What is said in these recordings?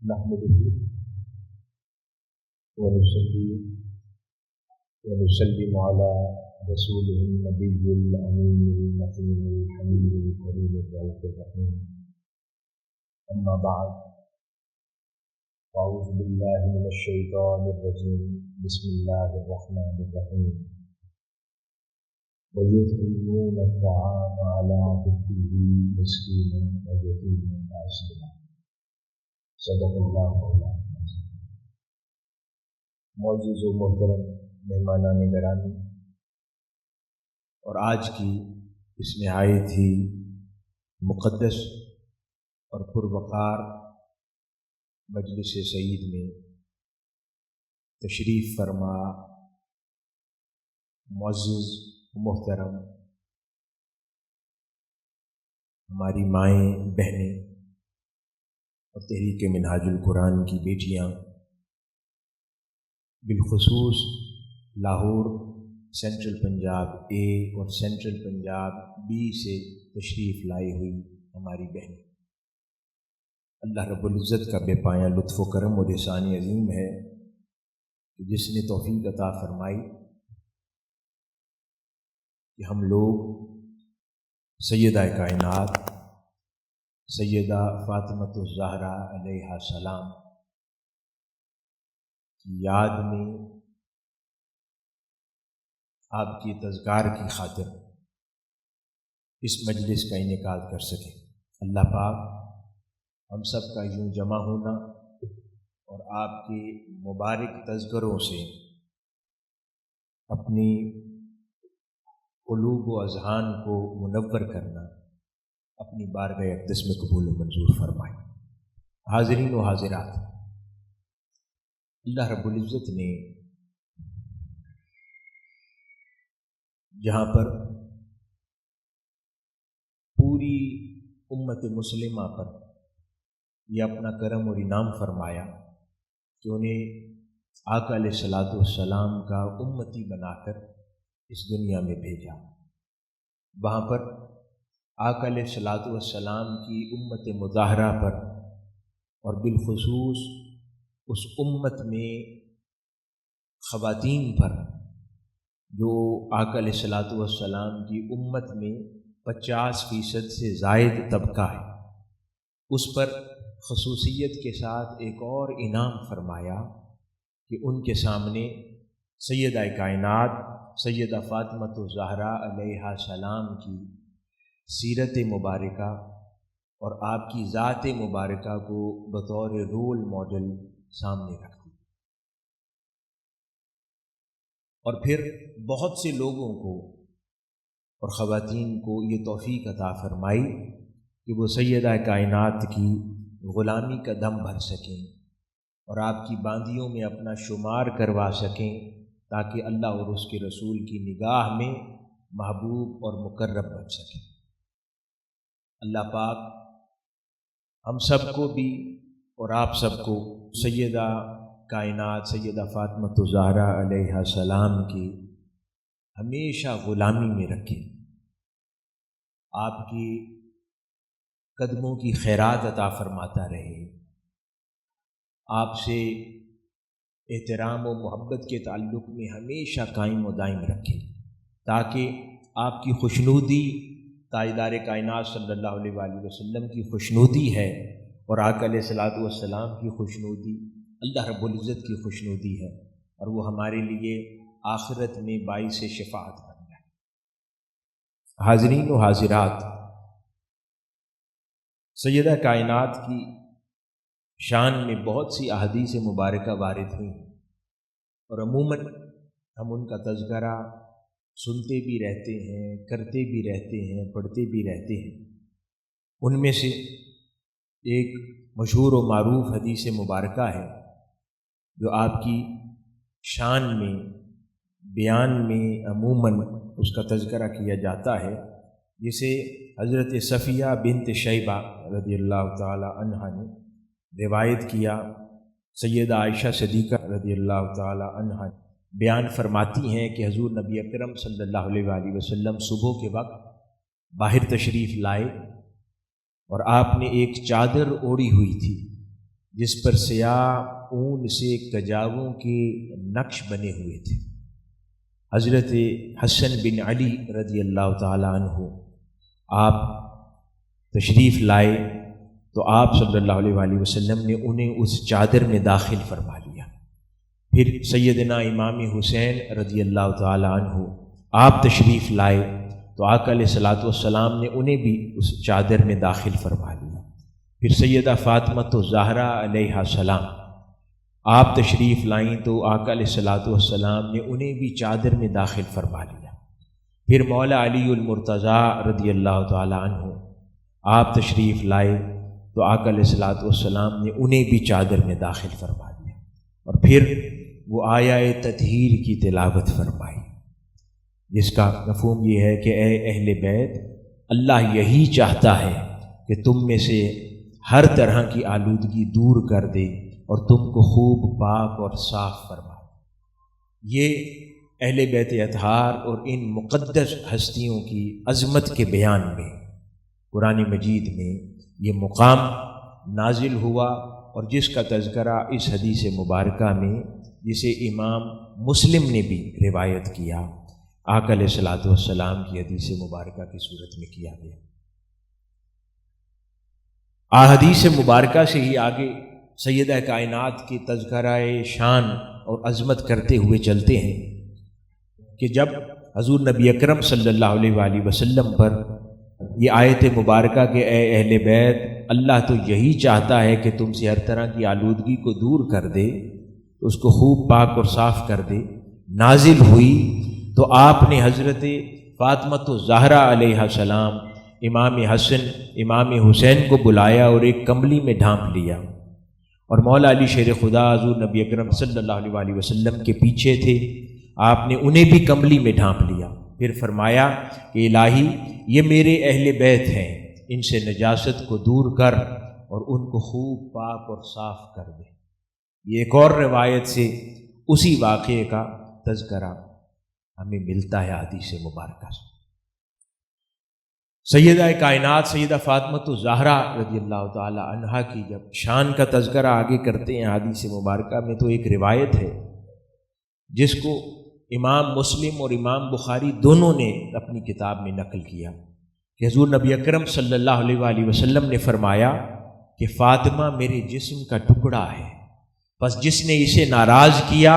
نحمده ونصلي ونسلم على رسوله النبي الأمين المكين الحميد الكريم الرؤوف الرحيم. أما بعد، أعوذ بالله من الشيطان الرجيم. بسم الله الرحمن الرحيم. ويطعمون الطعام على حبه مسكينا ويتيما وأسيرا. صدق اللہ مولانا. معزز و محترم مہمانان گرامی، اور آج کی اس نہایت ہی مقدس اور پروقار مجلس سعید میں تشریف فرما معزز و محترم ہماری مائیں، بہنیں اور تحریک منہاج القرآن کی بیٹیاں، بالخصوص لاہور سینٹرل پنجاب اے اور سینٹرل پنجاب بی سے تشریف لائی ہوئی ہماری بہنیں، اللہ رب العزت کا بے پایہ لطف و کرم اور احسان عظیم ہے کہ جس نے توفیق عطا فرمائی کہ ہم لوگ سیدہ کائنات سیدہ فاطمۃ الزہرا علیہ السلام کی یاد میں آپ کی تذکار کی خاطر اس مجلس کا انعقاد کر سکیں. اللہ پاک ہم سب کا یوں جمع ہونا اور آپ کے مبارک تذکروں سے اپنی قلوب و اذہان کو منور کرنا اپنی بارگاہ اقدس میں قبول و منظور فرمائے. حاضرین و حاضرات، اللہ رب العزت نے جہاں پر پوری امت مسلمہ پر یہ اپنا کرم اور انعام فرمایا کہ انہیں آقا علیہ الصلوۃ والسلام کا امتی بنا کر اس دنیا میں بھیجا، وہاں پر آقا علیہ الصلوۃ والسلام کی امت مطہرہ پر اور بالخصوص اس امت میں خواتین پر جو آقا علیہ الصلوۃ والسلام کی امت میں 50% سے زائد طبقہ ہے، اس پر خصوصیت کے ساتھ ایک اور انعام فرمایا کہ ان کے سامنے سیدہ کائنات سیدہ فاطمۃ الزہرا علیہ السلام کی سیرت مبارکہ اور آپ کی ذات مبارکہ کو بطور رول ماڈل سامنے رکھ دی، اور پھر بہت سے لوگوں کو اور خواتین کو یہ توفیق عطا فرمائی کہ وہ سیدہ کائنات کی غلامی کا دم بھر سکیں اور آپ کی باندیوں میں اپنا شمار کروا سکیں، تاکہ اللہ اور اس کے رسول کی نگاہ میں محبوب اور مقرب بن سکیں. اللہ پاک ہم سب کو بھی اور آپ سب کو سیدہ کائنات سیدہ فاطمۃ الزہرا علیہ السلام کی ہمیشہ غلامی میں رکھے، آپ کی قدموں کی خیرات عطا فرماتا رہے، آپ سے احترام و محبت کے تعلق میں ہمیشہ قائم و دائم رکھے، تاکہ آپ کی خوشنودی تاجدار کائنات صلی اللہ علیہ وآلہ وسلم کی خوشنودی ہے، اور آقا علیہ الصلوۃ والسلام کی خوشنودی اللہ رب العزت کی خوشنودی ہے، اور وہ ہمارے لیے آخرت میں باعث شفاعت بن جائے. حاضرین و حاضرات، سیدہ کائنات کی شان میں بہت سی احادیث مبارکہ وارد ہوئی ہیں، اور عموماً ہم ان کا تذکرہ سنتے بھی رہتے ہیں، کرتے بھی رہتے ہیں، پڑھتے بھی رہتے ہیں. ان میں سے ایک مشہور و معروف حدیث مبارکہ ہے جو آپ کی شان میں بیان میں عموماً اس کا تذکرہ کیا جاتا ہے، جسے حضرت صفیہ بنت شیبہ رضی اللہ تعالی عنہا نے روایت کیا. سیدہ عائشہ صدیقہ رضی اللہ تعالی عنہا بیان فرماتی ہیں کہ حضور نبی اکرم صلی اللہ علیہ وآلہ وسلم صبح کے وقت باہر تشریف لائے اور آپ نے ایک چادر اوڑھی ہوئی تھی جس پر سیاہ اون سے کجاووں کے نقش بنے ہوئے تھے۔ حضرت حسن بن علی رضی اللہ تعالی عنہ آپ تشریف لائے تو آپ صلی اللہ علیہ وآلہ وسلم نے انہیں اس چادر میں داخل فرما لیا۔ پھر سیدنا امام حسین رضی اللہ تعالی عنہ آپ تشریف لائے تو آقا علیہ الصلوۃ والسلام نے انہیں بھی اس چادر میں داخل فرما لیا۔ پھر سیدہ فاطمہ الزہرا علیہ السلام آپ تشریف لائیں تو آقا علیہ الصلوۃ والسلام نے انہیں بھی چادر میں داخل فرما لیا۔ پھر مولا علی المرتضیٰ رضی اللہ تعالی عنہ آپ تشریف لائے تو آقا علیہ الصلوۃ والسلام نے انہیں بھی چادر میں داخل فرما لیا، اور پھر وہ آیہ تطہیر کی تلاوت فرمائی، جس کا مفہوم یہ ہے کہ اے اہل بیت، اللہ یہی چاہتا ہے کہ تم میں سے ہر طرح کی آلودگی دور کر دے اور تم کو خوب پاک اور صاف فرمائے۔ یہ اہل بیت اطہار اور ان مقدس ہستیوں کی عظمت کے بیان میں قرآن مجید میں یہ مقام نازل ہوا، اور جس کا تذکرہ اس حدیث مبارکہ میں، جسے امام مسلم نے بھی روایت کیا، آقا علیہ الصلوۃ والسلام کی حدیث مبارکہ کی صورت میں کیا گیا۔ حدیث مبارکہ سے ہی آگے سیدہ کائنات کی تذکرہ شان اور عظمت کرتے ہوئے چلتے ہیں کہ جب حضور نبی اکرم صلی اللہ علیہ وآلہ وسلم پر یہ آیت مبارکہ کہ اے اہل بیت، اللہ تو یہی چاہتا ہے کہ تم سے ہر طرح کی آلودگی کو دور کر دے، اس کو خوب پاک اور صاف کر دے، نازل ہوئی تو آپ نے حضرت فاطمہ الزہرا علیہ السلام، امام حسن امام حسین کو بلایا اور ایک کمبلی میں ڈھانپ لیا، اور مولا علی شیر خدا حضور نبی اکرم صلی اللہ علیہ وآلہ وسلم کے پیچھے تھے، آپ نے انہیں بھی کمبلی میں ڈھانپ لیا۔ پھر فرمایا کہ الہی یہ میرے اہل بیت ہیں، ان سے نجاست کو دور کر اور ان کو خوب پاک اور صاف کر دے۔ یہ ایک اور روایت سے اسی واقعے کا تذکرہ ہمیں ملتا ہے حدیث مبارکہ سے۔ سیدہ کائنات سیدہ فاطمہ الزہرا رضی اللہ تعالی عنہا کی جب شان کا تذکرہ آگے کرتے ہیں حدیث مبارکہ میں، تو ایک روایت ہے جس کو امام مسلم اور امام بخاری دونوں نے اپنی کتاب میں نقل کیا کہ حضور نبی اکرم صلی اللہ علیہ وآلہ وسلم نے فرمایا کہ فاطمہ میرے جسم کا ٹکڑا ہے، بس جس نے اسے ناراض کیا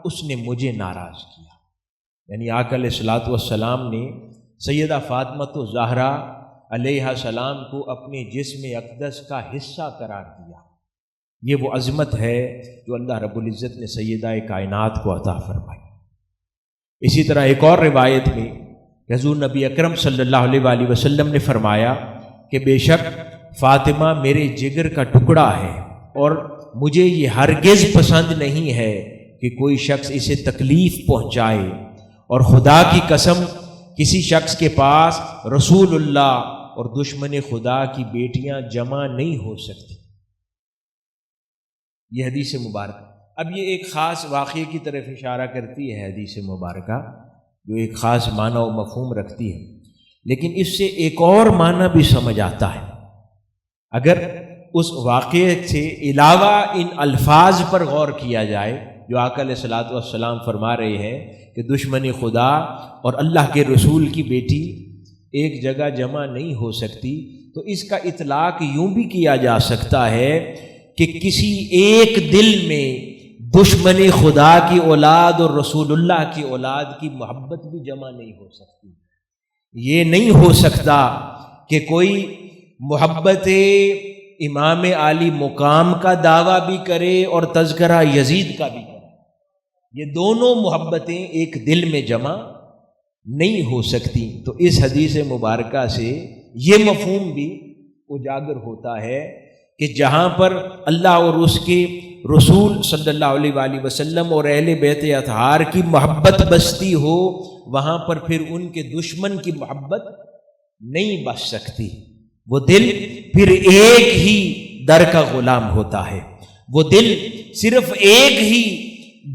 اس نے مجھے ناراض کیا۔ یعنی آقا علیہ الصلوۃ والسلام نے سیدہ فاطمہ الزہرا علیہ السلام کو اپنے جسم اقدس کا حصہ قرار دیا۔ یہ وہ عظمت ہے جو اللہ رب العزت نے سیدہ کائنات کو عطا فرمائی۔ اسی طرح ایک اور روایت میں حضور نبی اکرم صلی اللہ علیہ وآلہ وسلم نے فرمایا کہ بے شک فاطمہ میرے جگر کا ٹکڑا ہے، اور مجھے یہ ہرگز پسند نہیں ہے کہ کوئی شخص اسے تکلیف پہنچائے، اور خدا کی قسم کسی شخص کے پاس رسول اللہ اور دشمن خدا کی بیٹیاں جمع نہیں ہو سکتی۔ یہ حدیث مبارکہ اب یہ ایک خاص واقعے کی طرف اشارہ کرتی ہے حدیث مبارکہ، جو ایک خاص معنی و مفہوم رکھتی ہے، لیکن اس سے ایک اور معنی بھی سمجھ آتا ہے اگر اس واقعے سے علاوہ ان الفاظ پر غور کیا جائے جو آقا علیہ الصلوۃ والسلام فرما رہے ہیں کہ دشمن خدا اور اللہ کے رسول کی بیٹی ایک جگہ جمع نہیں ہو سکتی، تو اس کا اطلاق یوں بھی کیا جا سکتا ہے کہ کسی ایک دل میں دشمن خدا کی اولاد اور رسول اللہ کی اولاد کی محبت بھی جمع نہیں ہو سکتی۔ یہ نہیں ہو سکتا کہ کوئی محبت امام عالی مقام کا دعویٰ بھی کرے اور تذکرہ یزید کا بھی کرے، یہ دونوں محبتیں ایک دل میں جمع نہیں ہو سکتی۔ تو اس حدیث مبارکہ سے یہ مفہوم بھی اجاگر ہوتا ہے کہ جہاں پر اللہ اور اس کے رسول صلی اللہ علیہ وآلہ وسلم اور اہل بیت اطہار کی محبت بستی ہو، وہاں پر پھر ان کے دشمن کی محبت نہیں بس سکتی۔ وہ دل پھر ایک ہی در کا غلام ہوتا ہے، وہ دل صرف ایک ہی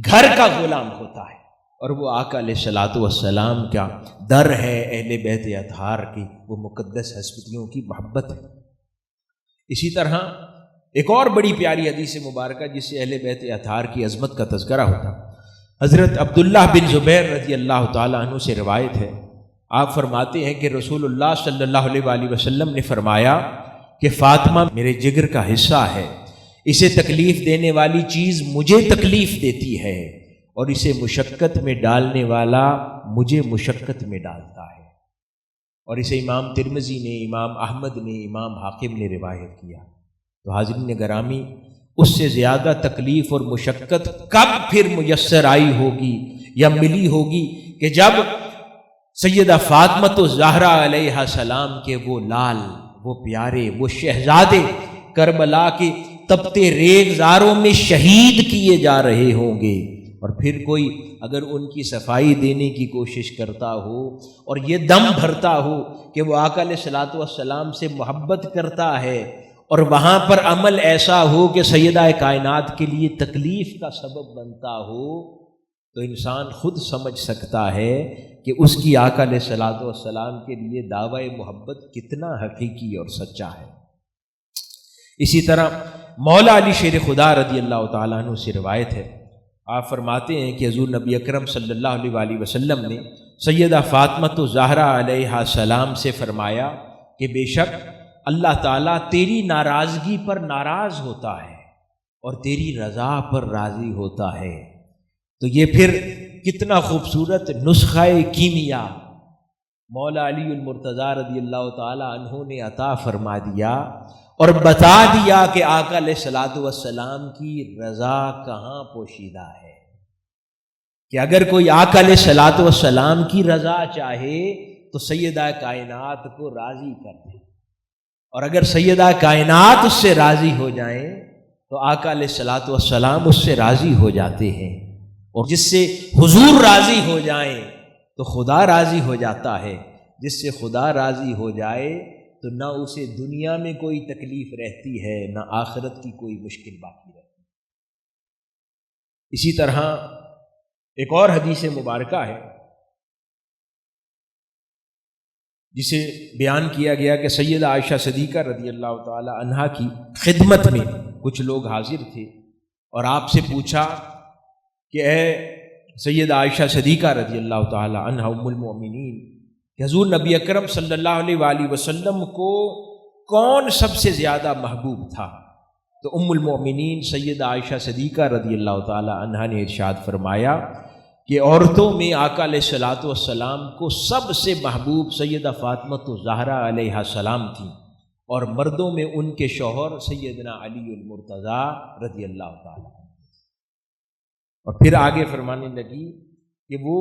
گھر کا غلام ہوتا ہے، اور وہ آقا علیہ الصلوۃ والسلام کا در ہے، اہل بیت اطہار کی وہ مقدس ہستیوں کی محبت ہے۔ اسی طرح ایک اور بڑی پیاری حدیث مبارکہ جس سے اہل بیت اطہار کی عظمت کا تذکرہ ہوتا، حضرت عبداللہ بن زبیر رضی اللہ تعالیٰ عنہ سے روایت ہے، آپ فرماتے ہیں کہ رسول اللہ صلی اللہ علیہ وآلہ وسلم نے فرمایا کہ فاطمہ میرے جگر کا حصہ ہے، اسے تکلیف دینے والی چیز مجھے تکلیف دیتی ہے اور اسے مشقت میں ڈالنے والا مجھے مشقت میں ڈالتا ہے۔ اور اسے امام ترمذی نے، امام احمد نے، امام حاکم نے روایت کیا۔ تو حاضرین گرامی، اس سے زیادہ تکلیف اور مشقت کب پھر میسر آئی ہوگی یا ملی ہوگی کہ جب سیدہ فاطمہ الزہرا علیہ السلام کے وہ لال، وہ پیارے، وہ شہزادے کربلا کے تپتے ریگزاروں میں شہید کیے جا رہے ہوں گے، اور پھر کوئی اگر ان کی صفائی دینے کی کوشش کرتا ہو اور یہ دم بھرتا ہو کہ وہ آقا علیہ الصلوۃ والسلام سے محبت کرتا ہے، اور وہاں پر عمل ایسا ہو کہ سیدہ کائنات کے لیے تکلیف کا سبب بنتا ہو، تو انسان خود سمجھ سکتا ہے کہ اس کی آقا علیہ الصلوۃ والسلام کے لیے دعوی محبت کتنا حقیقی اور سچا ہے۔ اسی طرح مولا علی شیر خدا رضی اللہ تعالیٰ عنہ سے روایت ہے، آپ فرماتے ہیں کہ حضور نبی اکرم صلی اللہ علیہ وآلہ وسلم نے سیدہ فاطمہ الزہرا علیہ السلام سے فرمایا کہ بے شک اللہ تعالیٰ تیری ناراضگی پر ناراض ہوتا ہے اور تیری رضا پر راضی ہوتا ہے۔ تو یہ پھر کتنا خوبصورت نسخہ کیمیا مولا علی المرتضیٰ رضی اللہ تعالیٰ عنہ نے عطا فرما دیا اور بتا دیا کہ آقا علیہ الصلوۃ والسلام کی رضا کہاں پوشیدہ ہے، کہ اگر کوئی آقا علیہ الصلوۃ والسلام کی رضا چاہے تو سیدہ کائنات کو راضی کر دے، اور اگر سیدہ کائنات اس سے راضی ہو جائیں تو آقا علیہ الصلوۃ والسلام اس سے راضی ہو جاتے ہیں، اور جس سے حضور راضی ہو جائیں تو خدا راضی ہو جاتا ہے، جس سے خدا راضی ہو جائے تو نہ اسے دنیا میں کوئی تکلیف رہتی ہے نہ آخرت کی کوئی مشکل باقی رہتی۔ اسی طرح ایک اور حدیث مبارکہ ہے جسے بیان کیا گیا کہ سیدہ عائشہ صدیقہ رضی اللہ تعالی عنہا کی خدمت میں کچھ لوگ حاضر تھے اور آپ سے پوچھا کہ اے سیدہ عائشہ صدیقہ رضی اللہ تعالی عنہا ام المؤمنین، کہ حضور نبی اکرم صلی اللہ علیہ وآلہ وسلم کو کون سب سے زیادہ محبوب تھا؟ تو ام المؤمنین سیدہ عائشہ صدیقہ رضی اللہ تعالی عنہا نے ارشاد فرمایا کہ عورتوں میں آقا علیہ الصلوۃ والسلام کو سب سے محبوب سیدہ فاطمہ الزہرا علیہ السلام تھیں، اور مردوں میں ان کے شوہر سیدنا علی المرتضیٰ رضی اللہ تعالیٰ۔ اور پھر آگے فرمانے لگی کہ وہ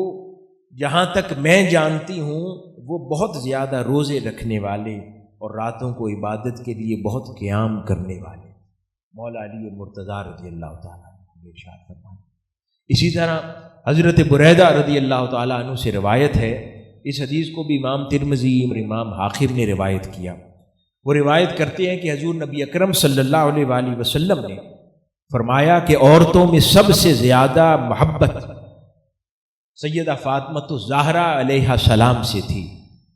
جہاں تک میں جانتی ہوں وہ بہت زیادہ روزے رکھنے والے اور راتوں کو عبادت کے لیے بہت قیام کرنے والے مولا علی المرتضیٰ رضی اللہ تعالیٰ نے ارشاد فرمایا۔ اسی طرح حضرت بریدہ رضی اللہ تعالیٰ عنہ سے روایت ہے، اس حدیث کو بھی امام ترمذی اور امام حاکم نے روایت کیا۔ وہ روایت کرتے ہیں کہ حضور نبی اکرم صلی اللہ علیہ وآلہ وسلم نے فرمایا کہ عورتوں میں سب سے زیادہ محبت سیدہ فاطمہ الزہرا علیہ السلام سے تھی،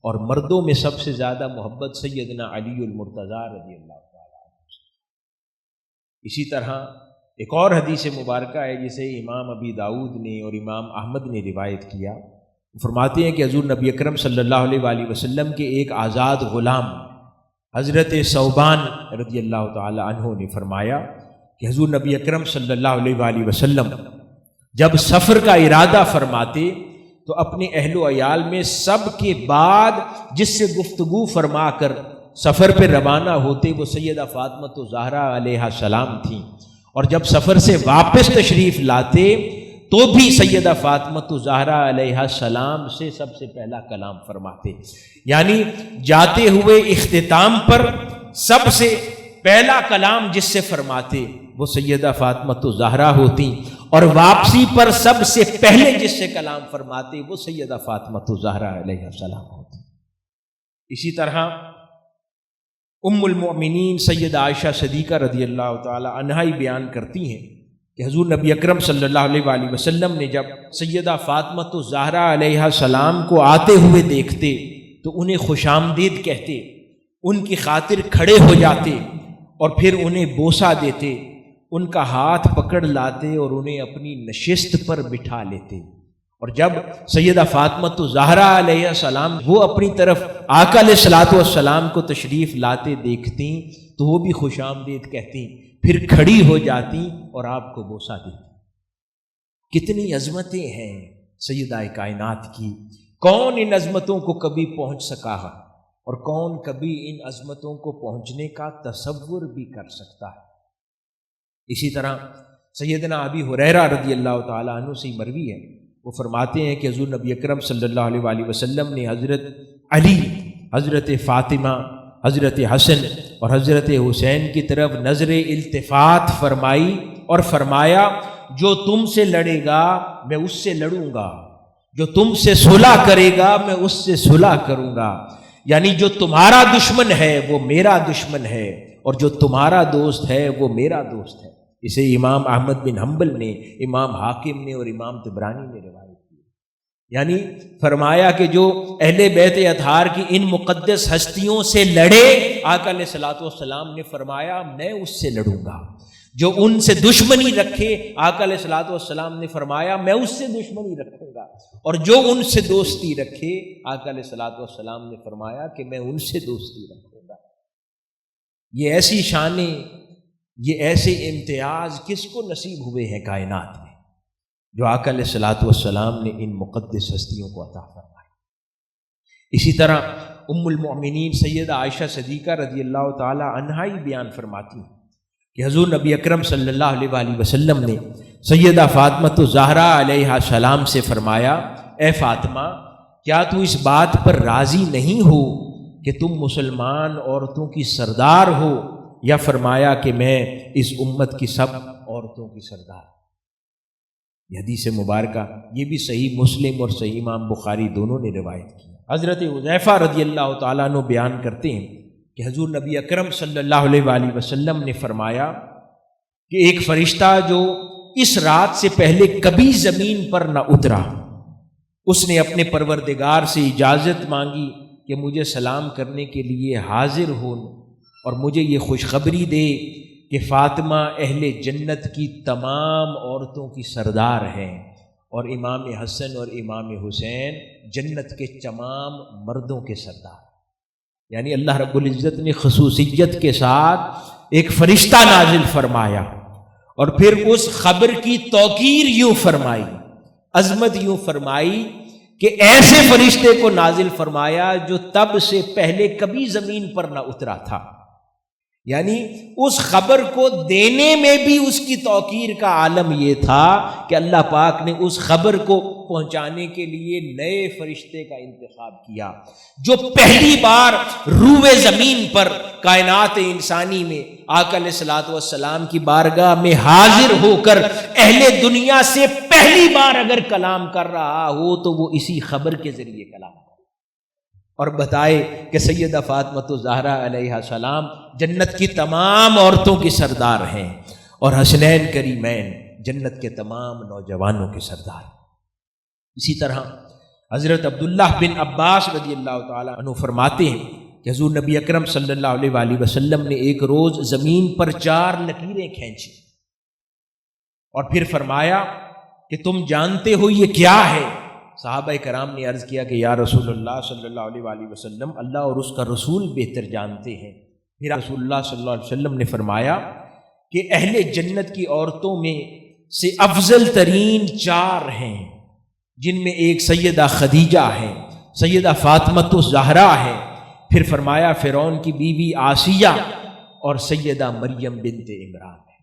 اور مردوں میں سب سے زیادہ محبت سیدنا علی المرتضیٰ رضی اللہ تعالیٰ عنہ سے۔ اسی طرح ایک اور حدیث مبارکہ ہے جسے امام ابی داؤد نے اور امام احمد نے روایت کیا، فرماتے ہیں کہ حضور نبی اکرم صلی اللہ علیہ وآلہ وسلم کے ایک آزاد غلام حضرت ثوبان رضی اللہ تعالی عنہ نے فرمایا کہ حضور نبی اکرم صلی اللہ علیہ وآلہ وسلم جب سفر کا ارادہ فرماتے تو اپنے اہل و عیال میں سب کے بعد جس سے گفتگو فرما کر سفر پہ روانہ ہوتے وہ سیدہ فاطمہ الزہرا علیہ السلام تھیں، اور جب سفر سے واپس تشریف لاتے تو بھی سیدہ فاطمہ الزہرا علیہ السلام سے سب سے پہلا کلام فرماتے، یعنی جاتے ہوئے اختتام پر سب سے پہلا کلام جس سے فرماتے وہ سیدہ فاطمہ الزہرا ہوتی، اور واپسی پر سب سے پہلے جس سے کلام فرماتے وہ سیدہ فاطمہ الزہرا علیہ السلام ہوتی۔ اسی طرح ام المؤمنین سیدہ عائشہ صدیقہ رضی اللہ تعالی عنہا ہی بیان کرتی ہیں کہ حضور نبی اکرم صلی اللہ علیہ وآلہ وسلم نے جب سیدہ فاطمہ الزہرا علیہ السلام کو آتے ہوئے دیکھتے تو انہیں خوش آمدید کہتے، ان کی خاطر کھڑے ہو جاتے اور پھر انہیں بوسہ دیتے، ان کا ہاتھ پکڑ لاتے اور انہیں اپنی نشست پر بٹھا لیتے۔ اور جب سیدہ فاطمہ زہرا علیہ السلام وہ اپنی طرف آقا علیہ الصلوۃ والسلام کو تشریف لاتے دیکھتی تو وہ بھی خوش آمدید کہتی، پھر کھڑی ہو جاتی اور آپ کو بوسہ دیتی۔ کتنی عظمتیں ہیں سیدہ کائنات کی، کون ان عظمتوں کو کبھی پہنچ سکا ہے اور کون کبھی ان عظمتوں کو پہنچنے کا تصور بھی کر سکتا ہے۔ اسی طرح سیدنا ابی ہریرہ رضی اللہ تعالیٰ عنہ سے مروی ہے، وہ فرماتے ہیں کہ حضور نبی اکرم صلی اللہ علیہ وآلہ وسلم نے حضرت علی، حضرت فاطمہ، حضرت حسن اور حضرت حسین کی طرف نظر التفات فرمائی اور فرمایا، جو تم سے لڑے گا میں اس سے لڑوں گا، جو تم سے صلح کرے گا میں اس سے صلح کروں گا، یعنی جو تمہارا دشمن ہے وہ میرا دشمن ہے اور جو تمہارا دوست ہے وہ میرا دوست ہے۔ اسے امام احمد بن حنبل نے، امام حاکم نے اور امام طبرانی نے روایت کی۔ یعنی فرمایا کہ جو اہل بیت اطہار کی ان مقدس ہستیوں سے لڑے، آقا علیہ الصلوۃ والسلام نے فرمایا میں اس سے لڑوں گا، جو ان سے دشمنی رکھے، آقا علیہ الصلوۃ والسلام نے فرمایا میں اس سے دشمنی رکھوں گا، اور جو ان سے دوستی رکھے، آقا علیہ الصلوۃ والسلام نے فرمایا کہ میں ان سے دوستی رکھوں گا۔ یہ ایسی شانیں، یہ ایسے امتیاز کس کو نصیب ہوئے ہیں کائنات میں، جو آقا علیہ الصلوۃ والسلام نے ان مقدس ہستیوں کو عطا فرمائی۔ اسی طرح ام المؤمنین سیدہ عائشہ صدیقہ رضی اللہ تعالی عنہا ہی بیان فرماتی ہیں کہ حضور نبی اکرم صلی اللہ علیہ وآلہ وسلم نے سیدہ فاطمہ زہرا علیہ السلام سے فرمایا، اے فاطمہ، کیا تو اس بات پر راضی نہیں ہو کہ تم مسلمان عورتوں کی سردار ہو، یا فرمایا کہ میں اس امت کی سب عورتوں کی سردار۔ یہ حدیث مبارکہ یہ بھی صحیح مسلم اور صحیح امام بخاری دونوں نے روایت کی۔ حضرت حذیفہ رضی اللہ تعالیٰ عنہ بیان کرتے ہیں کہ حضور نبی اکرم صلی اللہ علیہ وآلہ وسلم نے فرمایا کہ ایک فرشتہ جو اس رات سے پہلے کبھی زمین پر نہ اترا، اس نے اپنے پروردگار سے اجازت مانگی کہ مجھے سلام کرنے کے لیے حاضر ہو اور مجھے یہ خوشخبری دے کہ فاطمہ اہل جنت کی تمام عورتوں کی سردار ہیں، اور امام حسن اور امام حسین جنت کے تمام مردوں کے سردار۔ یعنی اللہ رب العزت نے خصوصیت کے ساتھ ایک فرشتہ نازل فرمایا، اور پھر اس خبر کی توقیر یوں فرمائی، عظمت یوں فرمائی کہ ایسے فرشتے کو نازل فرمایا جو تب سے پہلے کبھی زمین پر نہ اترا تھا۔ یعنی اس خبر کو دینے میں بھی اس کی توقیر کا عالم یہ تھا کہ اللہ پاک نے اس خبر کو پہنچانے کے لیے نئے فرشتے کا انتخاب کیا، جو پہلی بار روئے زمین پر کائنات انسانی میں آقا علیہ الصلوۃ والسلام کی بارگاہ میں حاضر ہو کر اہل دنیا سے پہلی بار اگر کلام کر رہا ہو تو وہ اسی خبر کے ذریعے کلام کرے، اور بتائے کہ سیدہ فاطمہ زہرا علیہ السلام جنت کی تمام عورتوں کی سردار ہیں، اور حسنین کریمین جنت کے تمام نوجوانوں کے سردار۔ اسی طرح حضرت عبداللہ بن عباس رضی اللہ تعالیٰ عنہ فرماتے ہیں کہ حضور نبی اکرم صلی اللہ علیہ وآلہ وسلم نے ایک روز زمین پر 4 لکیریں کھینچی اور پھر فرمایا کہ تم جانتے ہو یہ کیا ہے؟ صحابہ کرام نے عرض کیا کہ یا رسول اللہ صلی اللہ علیہ وآلہ وسلم، اللہ اور اس کا رسول بہتر جانتے ہیں۔ پھر رسول اللہ صلی اللہ علیہ وسلم نے فرمایا کہ اہل جنت کی عورتوں میں سے افضل ترین 4 ہیں، جن میں ایک سیدہ خدیجہ ہے، سیدہ فاطمہ زہرا ہے، پھر فرمایا فرعون کی بیوی آسیہ اور سیدہ مریم بنت عمران ہے۔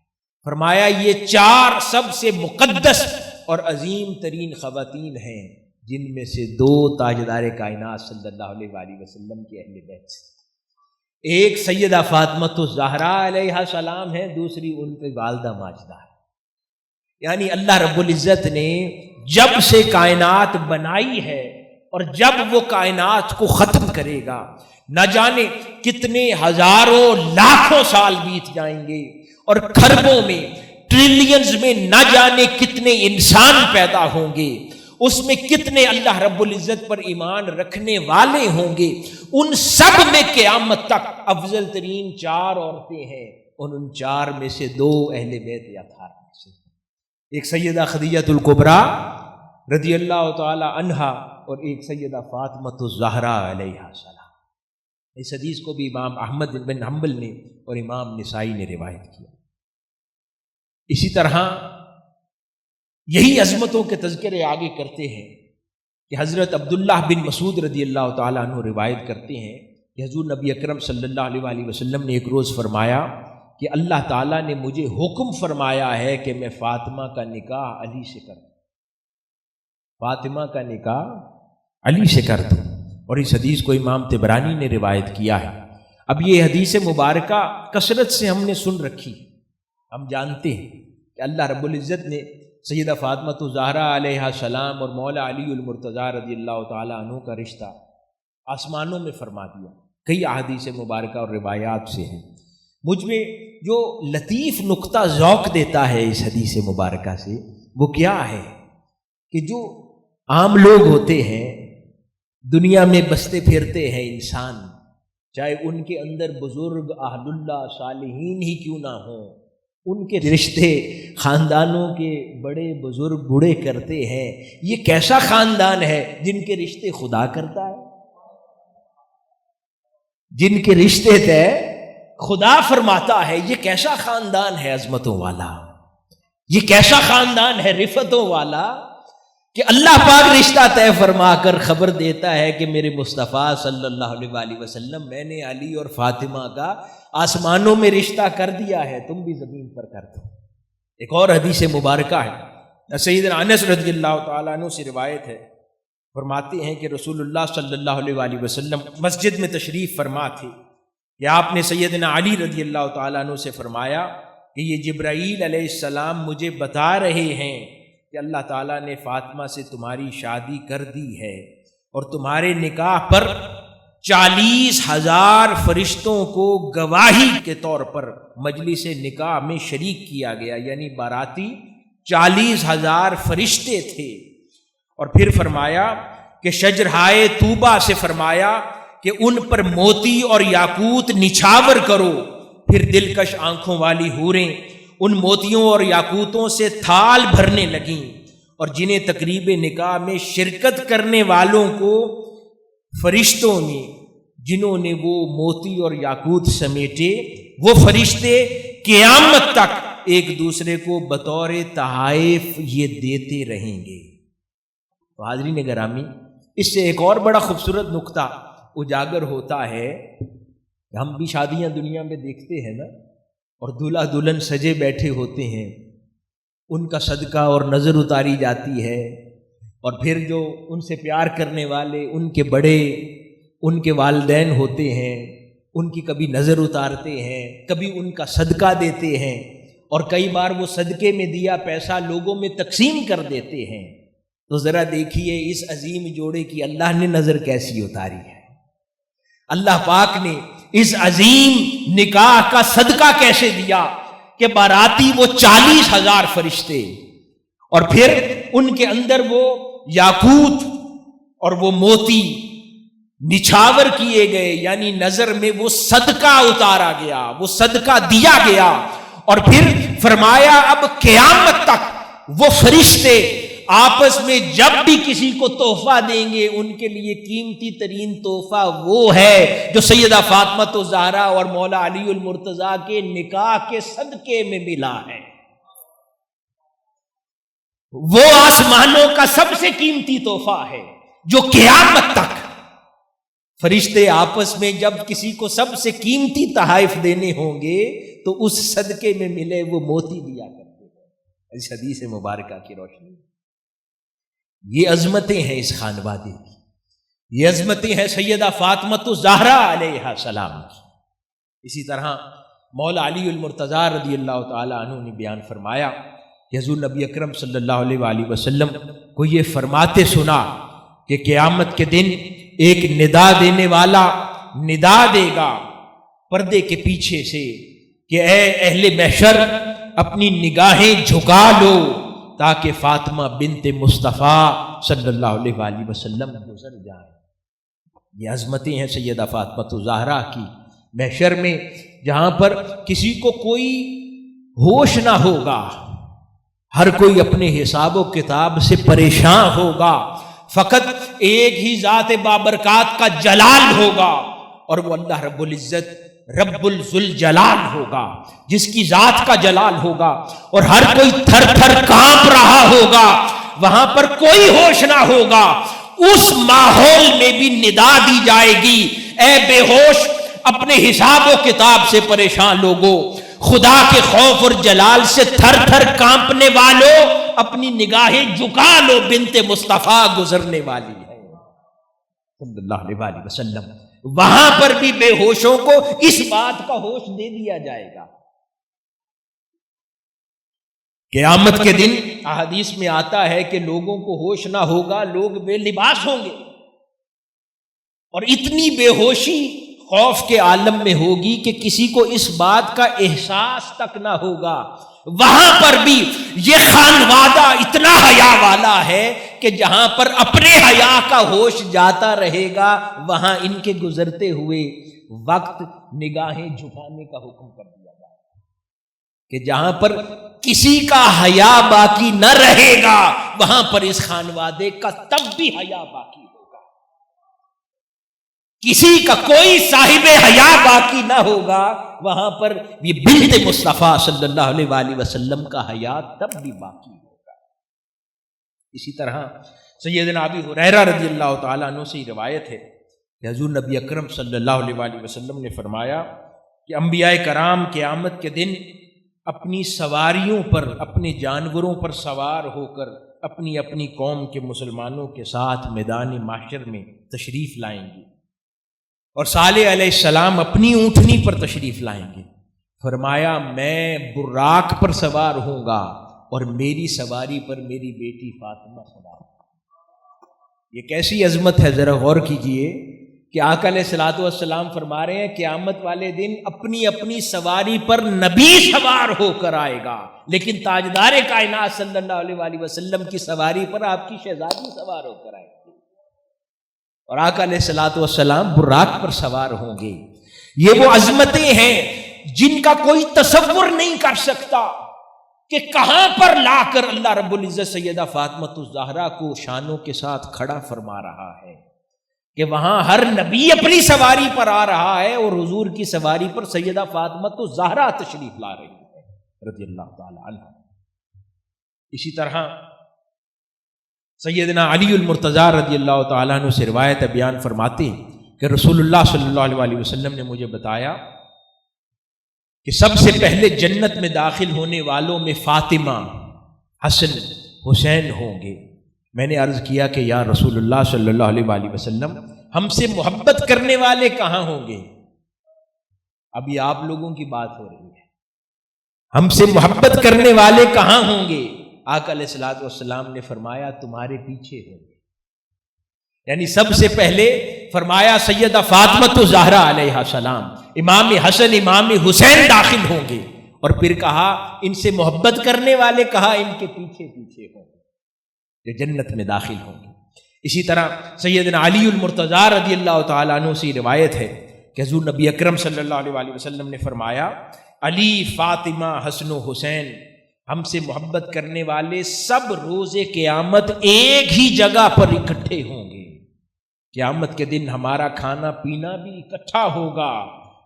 فرمایا یہ 4 سب سے مقدس اور عظیم ترین خواتین ہیں، جن میں سے 2 تاجدار کائنات صلی اللہ علیہ وآلہ وسلم کے اہل بیت سے، ایک سیدہ فاطمہ زہرا علیہ السلام ہے، دوسری ان کے والدہ ماجدہ ہے۔ یعنی اللہ رب العزت نے جب سے کائنات بنائی ہے اور جب وہ کائنات کو ختم کرے گا، نہ جانے کتنے ہزاروں لاکھوں سال بیت جائیں گے، اور کھربوں میں ٹریلینز میں نہ جانے کتنے انسان پیدا ہوں گے، اس میں کتنے اللہ رب العزت پر ایمان رکھنے والے ہوں گے، ان سب میں قیامت تک افضل ترین 4 عورتیں ہیں ان 4 میں سے 2 اہل بیت اطہار میں سے، ایک سیدہ خدیجہ الکبریٰ رضی اللہ تعالی عنہا اور ایک سیدہ فاطمہ الزہرا علیہ السلام۔ اس حدیث کو بھی امام احمد بن حنبل نے اور امام نسائی نے روایت کیا۔ اسی طرح یہی عظمتوں کے تذکرے آگے کرتے ہیں کہ حضرت عبداللہ بن مسعود رضی اللہ تعالیٰ عنہ روایت کرتے ہیں کہ حضور نبی اکرم صلی اللہ علیہ وآلہ وسلم نے ایک روز فرمایا کہ اللہ تعالیٰ نے مجھے حکم فرمایا ہے کہ میں فاطمہ کا نکاح علی سے کر دوں، فاطمہ کا نکاح علی سے کر دوں، اور اس حدیث کو امام طبرانی نے روایت کیا ہے۔ اب یہ حدیث مبارکہ کثرت سے ہم نے سن رکھی، ہم جانتے ہیں کہ اللہ رب العزت نے سیدہ فاطمہ الزہرا علیہ السلام اور مولا علی المرتضیٰ رضی اللہ تعالی عنہ کا رشتہ آسمانوں میں فرما دیا، کئی احادیث مبارکہ اور روایات سے ہیں۔ مجھ میں جو لطیف نقطہ ذوق دیتا ہے اس حدیث مبارکہ سے وہ کیا ہے کہ جو عام لوگ ہوتے ہیں، دنیا میں بستے پھرتے ہیں انسان، چاہے ان کے اندر بزرگ اہل اللہ صالحین ہی کیوں نہ ہوں، ان کے رشتے خاندانوں کے بڑے بزرگ بوڑھے کرتے ہیں۔ یہ کیسا خاندان ہے جن کے رشتے خدا کرتا ہے، جن کے رشتے طے خدا فرماتا ہے۔ یہ کیسا خاندان ہے عظمتوں والا، یہ کیسا خاندان ہے رفتوں والا کہ اللہ پاک رشتہ طے فرما کر خبر دیتا ہے کہ میرے مصطفیٰ صلی اللہ علیہ وآلہ وسلم میں نے علی اور فاطمہ کا آسمانوں میں رشتہ کر دیا ہے، تم بھی زمین پر کر دو۔ ایک اور حدیث مبارکہ ہے، سیدنا انس رضی اللہ تعالیٰ عنہ سے روایت ہے، فرماتے ہیں کہ رسول اللہ صلی اللہ علیہ وآلہ وسلم مسجد میں تشریف فرما تھے کہ آپ نے سیدنا علی رضی اللہ تعالیٰ عنہ سے فرمایا کہ یہ جبرائیل علیہ السلام مجھے بتا رہے ہیں کہ اللہ تعالیٰ نے فاطمہ سے تمہاری شادی کر دی ہے، اور تمہارے نکاح پر 40,000 فرشتوں کو گواہی کے طور پر مجلس نکاح میں شریک کیا گیا، یعنی باراتی 40,000 فرشتے تھے۔ اور پھر فرمایا کہ شجرہائے طوبہ سے فرمایا کہ ان پر موتی اور یاقوت نچھاور کرو، پھر دلکش آنکھوں والی حوریں ان موتیوں اور یاقوتوں سے تھال بھرنے لگیں، اور جنہیں تقریب نکاح میں شرکت کرنے والوں کو فرشتوں نے، جنہوں نے وہ موتی اور یاقوت سمیٹے، وہ فرشتے قیامت تک ایک دوسرے کو بطور تحائف یہ دیتے رہیں گے۔ تو حاضرین گرامی، اس سے ایک اور بڑا خوبصورت نقطہ اجاگر ہوتا ہے کہ ہم بھی شادیاں دنیا میں دیکھتے ہیں نا، اور دولہا دلہن سجے بیٹھے ہوتے ہیں، ان کا صدقہ اور نظر اتاری جاتی ہے، اور پھر جو ان سے پیار کرنے والے ان کے بڑے، ان کے والدین ہوتے ہیں، ان کی کبھی نظر اتارتے ہیں، کبھی ان کا صدقہ دیتے ہیں، اور کئی بار وہ صدقے میں دیا پیسہ لوگوں میں تقسیم کر دیتے ہیں۔ تو ذرا دیکھیے اس عظیم جوڑے کی اللہ نے نظر کیسی اتاری ہے، اللہ پاک نے اس عظیم نکاح کا صدقہ کیسے دیا کہ باراتی وہ 40,000 فرشتے، اور پھر ان کے اندر وہ یاقوت اور وہ موتی نچھاور کیے گئے، یعنی نظر میں وہ صدقہ اتارا گیا، وہ صدقہ دیا گیا، اور پھر فرمایا اب قیامت تک وہ فرشتے آپس میں جب بھی کسی کو تحفہ دیں گے، ان کے لیے قیمتی ترین تحفہ وہ ہے جو سیدہ فاطمہ الزہرا اور مولا علی المرتضیٰ کے نکاح کے صدقے میں ملا ہے۔ وہ آسمانوں کا سب سے قیمتی تحفہ ہے جو قیامت تک فرشتے آپس میں جب کسی کو سب سے قیمتی تحائف دینے ہوں گے تو اس صدقے میں ملے وہ موتی دیا کرتے ہیں۔ اس حدیث مبارکہ کی روشنی یہ عظمتیں ہیں اس خانوادے کی، یہ عظمتیں ہیں سیدہ فاطمہ الزہرا علیہ السلام کی۔ اسی طرح مولا علی المرتضیٰ رضی اللہ تعالی عنہ نے بیان فرمایا کہ حضور نبی اکرم صلی اللہ علیہ وآلہ وسلم کو یہ فرماتے سنا کہ قیامت کے دن ایک ندا دینے والا ندا دے گا پردے کے پیچھے سے کہ اے اہل محشر اپنی نگاہیں جھکا لو تاکہ فاطمہ بنت مصطفیٰ صلی اللہ علیہ وآلہ وسلم گزر جائیں۔ یہ عظمتیں ہیں سیدہ فاطمہ الزہرا کی، محشر میں جہاں پر کسی کو کوئی ہوش نہ ہوگا، ہر کوئی اپنے حساب و کتاب سے پریشان ہوگا، فقط ایک ہی ذات بابرکات کا جلال ہوگا، اور وہ اللہ رب العزت رب الذوالجلال ہوگا، جس کی ذات کا جلال ہوگا، اور ہر کوئی تھر تھر کانپ رہا ہوگا، وہاں پر کوئی ہوش نہ ہوگا۔ اس ماحول میں بھی ندا دی جائے گی، اے بے ہوش اپنے حساب و کتاب سے پریشان لوگوں، خدا کے خوف اور جلال سے تھر تھر کانپنے والوں، اپنی نگاہیں جھکا لو، بنت مصطفیٰ گزرنے والی ہے صلی اللہ علیہ وسلم۔ وہاں پر بھی بے ہوشوں کو اس بات کا ہوش دے دیا جائے گا۔ قیامت کے دن احادیث میں آتا ہے کہ لوگوں کو ہوش نہ ہوگا، لوگ بے لباس ہوں گے، اور اتنی بے ہوشی خوف کے عالم میں ہوگی کہ کسی کو اس بات کا احساس تک نہ ہوگا۔ وہاں پر بھی یہ خانوادہ اتنا حیا والا ہے کہ جہاں پر اپنے حیا کا ہوش جاتا رہے گا، وہاں ان کے گزرتے ہوئے وقت نگاہیں جھکانے کا حکم کر دیا جائے گا، کہ جہاں پر کسی کا حیا باقی نہ رہے گا، وہاں پر اس خانوادے کا تب بھی حیا باقی ہوگا۔ کسی کا کوئی صاحب حیا باقی نہ ہوگا، وہاں پر یہ بنت مصطفیٰ صلی اللہ علیہ وآلہ وسلم کا حیا تب بھی باقی ہوگا۔ اسی طرح سیدنا ابی ہریرہ رضی اللہ تعالیٰ عنہ سے روایت ہے کہ حضور نبی اکرم صلی اللہ علیہ وآلہ وسلم نے فرمایا کہ انبیاء کرام قیامت کے دن اپنی سواریوں پر، اپنے جانوروں پر سوار ہو کر اپنی اپنی قوم کے مسلمانوں کے ساتھ میدان محشر میں تشریف لائیں گے، اور صالح علیہ السلام اپنی اونٹنی پر تشریف لائیں گے۔ فرمایا میں براق پر سوار ہوں گا، اور میری سواری پر میری بیٹی فاطمہ سوار ہوگی۔ یہ کیسی عظمت ہے، ذرا غور کیجئے کہ آقا علیہ الصلوۃ والسلام فرما رہے ہیں قیامت والے دن اپنی اپنی سواری پر نبی سوار ہو کر آئے گا، لیکن تاجدار کائنات صلی اللہ علیہ وآلہ وسلم کی سواری پر آپ کی شہزادی سوار ہو کر آئے گی، اور آقا علیہ الصلوۃ والسلام براق پر سوار ہوں گے۔ یہ وہ عظمتیں ہیں جن کا کوئی تصور نہیں کر سکتا کہ کہاں پر لا کر اللہ رب العزت سیدہ فاطمہ الزہرا کو شانوں کے ساتھ کھڑا فرما رہا ہے، کہ وہاں ہر نبی اپنی سواری پر آ رہا ہے، اور حضور کی سواری پر سیدہ فاطمہ الزہرا تشریف لا رہی ہے رضی اللہ تعالی عنہ۔ اسی طرح سیدنا علی المرتضیٰ رضی اللہ تعالیٰ عنہ سے روایت بیان فرماتے ہیں کہ رسول اللہ صلی اللہ علیہ وسلم نے مجھے بتایا کہ سب سے پہلے جنت میں داخل ہونے والوں میں فاطمہ، حسن، حسین ہوں گے۔ میں نے عرض کیا کہ یا رسول اللہ صلی اللہ علیہ وآلہ وسلم، ہم سے محبت کرنے والے کہاں ہوں گے؟ ابھی آپ لوگوں کی بات ہو رہی ہے، ہم سے محبت کرنے والے کہاں ہوں گے؟ آقا علیہ الصلوۃ والسلام نے فرمایا تمہارے پیچھے ہوں گے، یعنی سب سے پہلے فرمایا سیدہ فاطمہ الزہرا علیہ السلام، امام حسن، امام حسین داخل ہوں گے، اور پھر کہا ان سے محبت کرنے والے کہا ان کے پیچھے پیچھے ہوں گے جو جنت میں داخل ہوں گے۔ اسی طرح سیدنا علی المرتضیٰ رضی اللہ تعالیٰ عنہ سے روایت ہے کہ حضور نبی اکرم صلی اللہ علیہ وآلہ وسلم نے فرمایا علی، فاطمہ، حسن و حسین، ہم سے محبت کرنے والے سب روز قیامت ایک ہی جگہ پر اکٹھے ہوں گے۔ قیامت کے دن ہمارا کھانا پینا بھی اکٹھا ہوگا،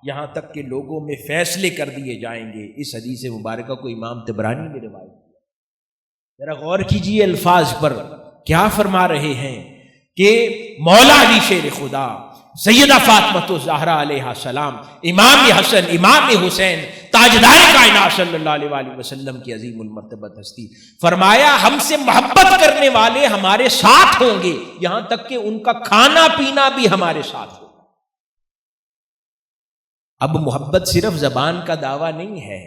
یہاں تک کہ لوگوں میں فیصلے کر دیے جائیں گے۔ اس حدیث مبارکہ کو امام طبرانی نے روایت کیا۔ ذرا غور کیجیے الفاظ پر، کیا فرما رہے ہیں کہ مولا علی شیر خدا، سیدہ فاطمہ الزہرا علیہ السلام، امام حسن، امام حسین، تاجدار کائنات صلی اللہ علیہ وآلہ وسلم کی عظیم المرتبت ہستی، فرمایا ہم سے محبت کرنے والے ہمارے ساتھ ہوں گے، یہاں تک کہ ان کا کھانا پینا بھی ہمارے ساتھ ہوگا۔ اب محبت صرف زبان کا دعویٰ نہیں ہے،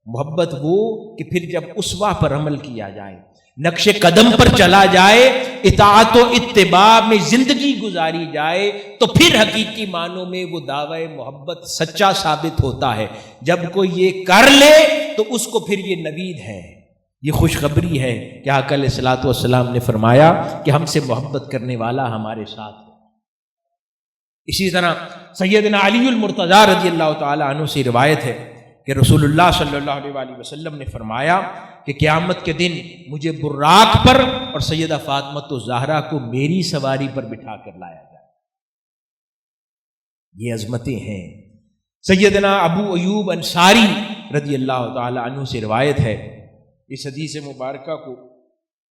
محبت وہ کہ پھر جب اسوہ پر عمل کیا جائے، نقش قدم پر چلا جائے، اطاعت و اتباع میں زندگی گزاری جائے، تو پھر حقیقی معنوں میں وہ دعوی محبت سچا ثابت ہوتا ہے۔ جب کوئی یہ کر لے تو اس کو پھر یہ نوید ہے، یہ خوشخبری ہے کہ آقا علیہ الصلوۃ والسلام نے فرمایا کہ ہم سے محبت کرنے والا ہمارے ساتھ ہے۔ اسی طرح سیدنا علی المرتضیٰ رضی اللہ تعالی عنہ سے روایت ہے کہ رسول اللہ صلی اللہ علیہ وآلہ وسلم نے فرمایا کہ قیامت کے دن مجھے براق پر اور سیدہ فاطمہ الزہرا کو میری سواری پر بٹھا کر لایا جائے۔ یہ عظمتیں ہیں۔ سیدنا ابو ایوب انصاری رضی اللہ تعالی عنہ سے روایت ہے، اس حدیث مبارکہ کو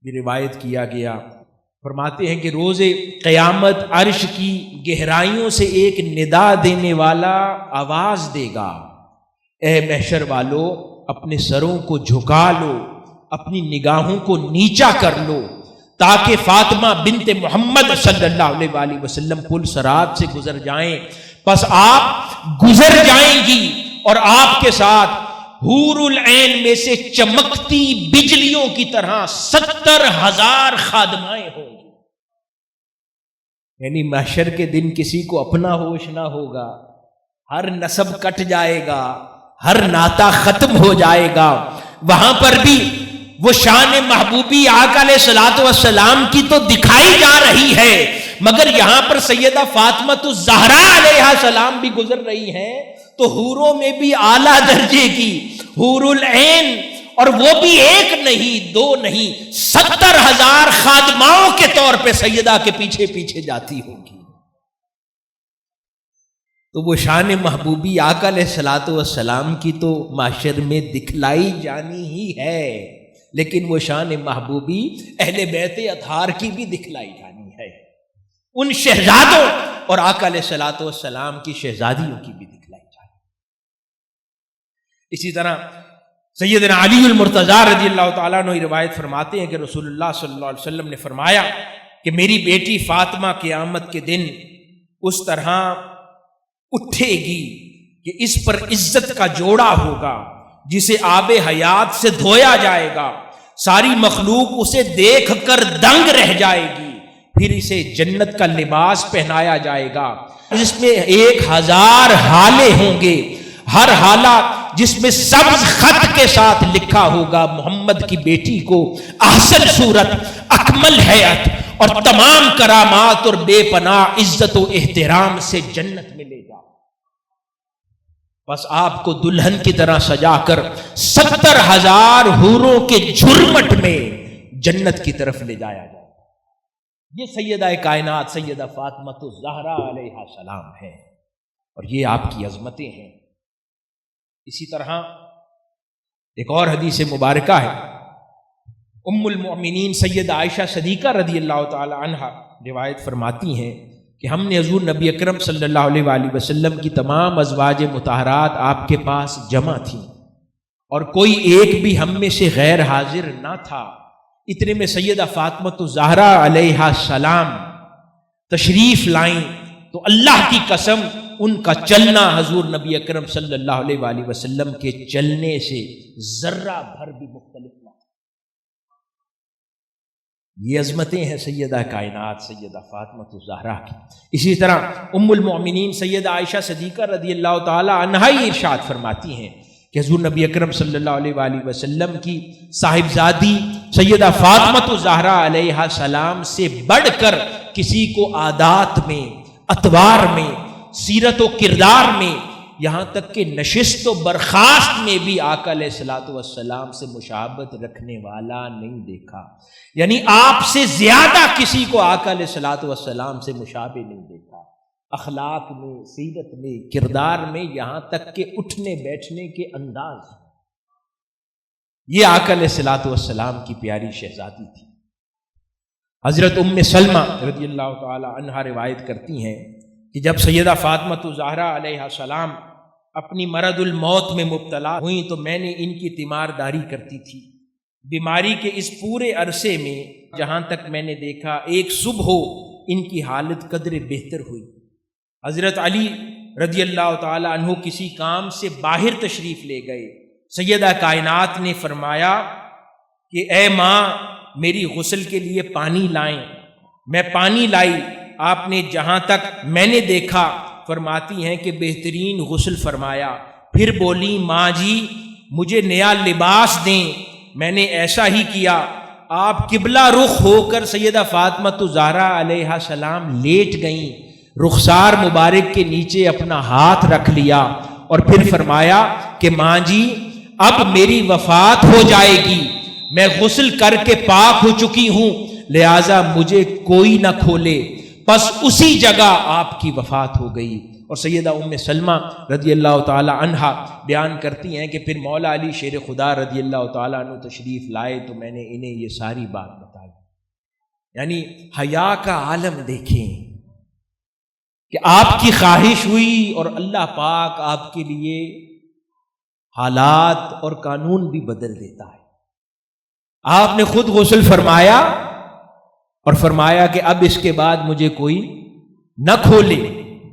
بھی روایت کیا گیا، فرماتے ہیں کہ روز قیامت عرش کی گہرائیوں سے ایک ندا دینے والا آواز دے گا، اے محشر والو اپنے سروں کو جھکا لو، اپنی نگاہوں کو نیچا کر لو، تاکہ فاطمہ بنت محمد صلی اللہ علیہ وآلہ وسلم پل صراط سے گزر جائیں۔ پس آپ گزر جائیں گی اور آپ کے ساتھ حور العین میں سے چمکتی بجلیوں کی طرح 70,000 خادمائیں ہوں گی۔ یعنی محشر کے دن کسی کو اپنا ہوش نہ ہوگا، ہر نسب کٹ جائے گا، ہر ناتا ختم ہو جائے گا۔ وہاں پر بھی وہ شان محبوبی آقا علیہ الصلوۃ والسلام کی تو دکھائی جا رہی ہے، مگر یہاں پر سیدہ فاطمہ الزہرا علیہ السلام بھی گزر رہی ہیں، تو حوروں میں بھی اعلیٰ درجے کی حور العین، اور وہ بھی ایک نہیں دو نہیں 70,000 خادماؤں کے طور پہ سیدہ کے پیچھے پیچھے جاتی ہوگی۔ تو وہ شان محبوبی آقا علیہ الصلوۃ والسلام کی تو معاشر میں دکھلائی جانی ہی ہے، لیکن وہ شان محبوبی اہل بیت اطہار کی بھی دکھلائی جانی ہے، ان شہزادوں اور آقا علیہ الصلوۃ والسلام کی شہزادیوں کی بھی دکھلائی جانی۔ اسی طرح سیدنا علی المرتضیٰ رضی اللہ تعالیٰ عنہ روایت فرماتے ہیں کہ رسول اللہ صلی اللہ علیہ وسلم نے فرمایا کہ میری بیٹی فاطمہ قیامت کے دن اس طرح اٹھے گی کہ اس پر عزت کا جوڑا ہوگا جسے آب حیات سے دھویا جائے گا، ساری مخلوق اسے دیکھ کر دنگ رہ جائے گی، پھر اسے جنت کا لباس پہنایا جائے گا، اس میں 1000 ہالے ہوں گے، ہر حالہ جس میں سبز خط کے ساتھ لکھا ہوگا محمد کی بیٹی کو احسن صورت، اکمل حیات اور تمام کرامات اور بے پناہ عزت و احترام سے جنت ملے گا۔ بس آپ کو دلہن کی طرح سجا کر 70,000 حوروں کے جھرمٹ میں جنت کی طرف لے جایا جائے گا۔ یہ سیدہ کائنات سیدہ فاطمہ الزہرا علیہ السلام ہے، اور یہ آپ کی عظمتیں ہیں۔ اسی طرح ایک اور حدیث مبارکہ ہے، ام المؤمنین سیدہ عائشہ صدیقہ رضی اللہ تعالی عنہا روایت فرماتی ہیں کہ ہم نے حضور نبی اکرم صلی اللہ علیہ وآلہ وسلم کی تمام ازواج مطہرات آپ کے پاس جمع تھیں، اور کوئی ایک بھی ہم میں سے غیر حاضر نہ تھا۔ اتنے میں سیدہ فاطمہ الزہرا علیہ السلام تشریف لائیں تو اللہ کی قسم ان کا چلنا حضور نبی اکرم صلی اللہ علیہ وآلہ وسلم کے چلنے سے ذرہ بھر بھی مختلف نہ۔ یہ عظمتیں ہیں سیدہ کائنات سیدہ فاطمہ الزہرا کی۔ اسی طرح ام المؤمنین سیدہ عائشہ صدیقہ رضی اللہ تعالی عنہا ارشاد فرماتی ہیں کہ حضور نبی اکرم صلی اللہ علیہ وآلہ وسلم کی صاحبزادی سیدہ فاطمہ الزہرا علیہ السلام سے بڑھ کر کسی کو عادات میں، اطوار میں، سیرت و کردار میں، یہاں تک کہ نشست و برخاست میں بھی آقا علیہ الصلوۃ والسلام سے مشابہت رکھنے والا نہیں دیکھا۔ یعنی آپ سے زیادہ کسی کو آقا علیہ الصلوۃ والسلام سے مشابہ نہیں دیکھا، اخلاق میں، سیرت میں، کردار میں، یہاں تک کہ اٹھنے بیٹھنے کے انداز۔ یہ آقا علیہ الصلوۃ والسلام کی پیاری شہزادی تھی۔ حضرت ام سلمہ رضی اللہ تعالی عنہا روایت کرتی ہیں کہ جب سیدہ فاطمہ الزہرا علیہ السلام اپنی مرض الموت میں مبتلا ہوئیں تو میں نے ان کی تیمارداری کرتی تھی۔ بیماری کے اس پورے عرصے میں جہاں تک میں نے دیکھا ایک صبح ان کی حالت قدر بہتر ہوئی۔ حضرت علی رضی اللہ تعالی عنہ کسی کام سے باہر تشریف لے گئے، سیدہ کائنات نے فرمایا کہ اے ماں میری غسل کے لیے پانی لائیں۔ میں پانی لائی، آپ نے جہاں تک میں نے دیکھا فرماتی ہیں کہ بہترین غسل فرمایا، پھر بولی ماں جی مجھے نیا لباس دیں۔ میں نے ایسا ہی کیا، آپ قبلہ رخ ہو کر سیدہ فاطمہ الزہرا علیہ السلام لیٹ گئیں۔ رخسار مبارک کے نیچے اپنا ہاتھ رکھ لیا اور پھر فرمایا کہ ماں جی اب میری وفات ہو جائے گی، میں غسل کر کے پاک ہو چکی ہوں، لہذا مجھے کوئی نہ کھولے۔ پس اسی جگہ آپ کی وفات ہو گئی۔ اور سیدہ ام سلمہ رضی اللہ تعالی عنہا بیان کرتی ہیں کہ پھر مولا علی شیر خدا رضی اللہ تعالیٰ عنہ تشریف لائے تو میں نے انہیں یہ ساری بات بتائی۔ یعنی حیا کا عالم دیکھیں کہ آپ کی خواہش ہوئی اور اللہ پاک آپ کے لیے حالات اور قانون بھی بدل دیتا ہے۔ آپ نے خود غسل فرمایا اور فرمایا کہ اب اس کے بعد مجھے کوئی نہ کھولے،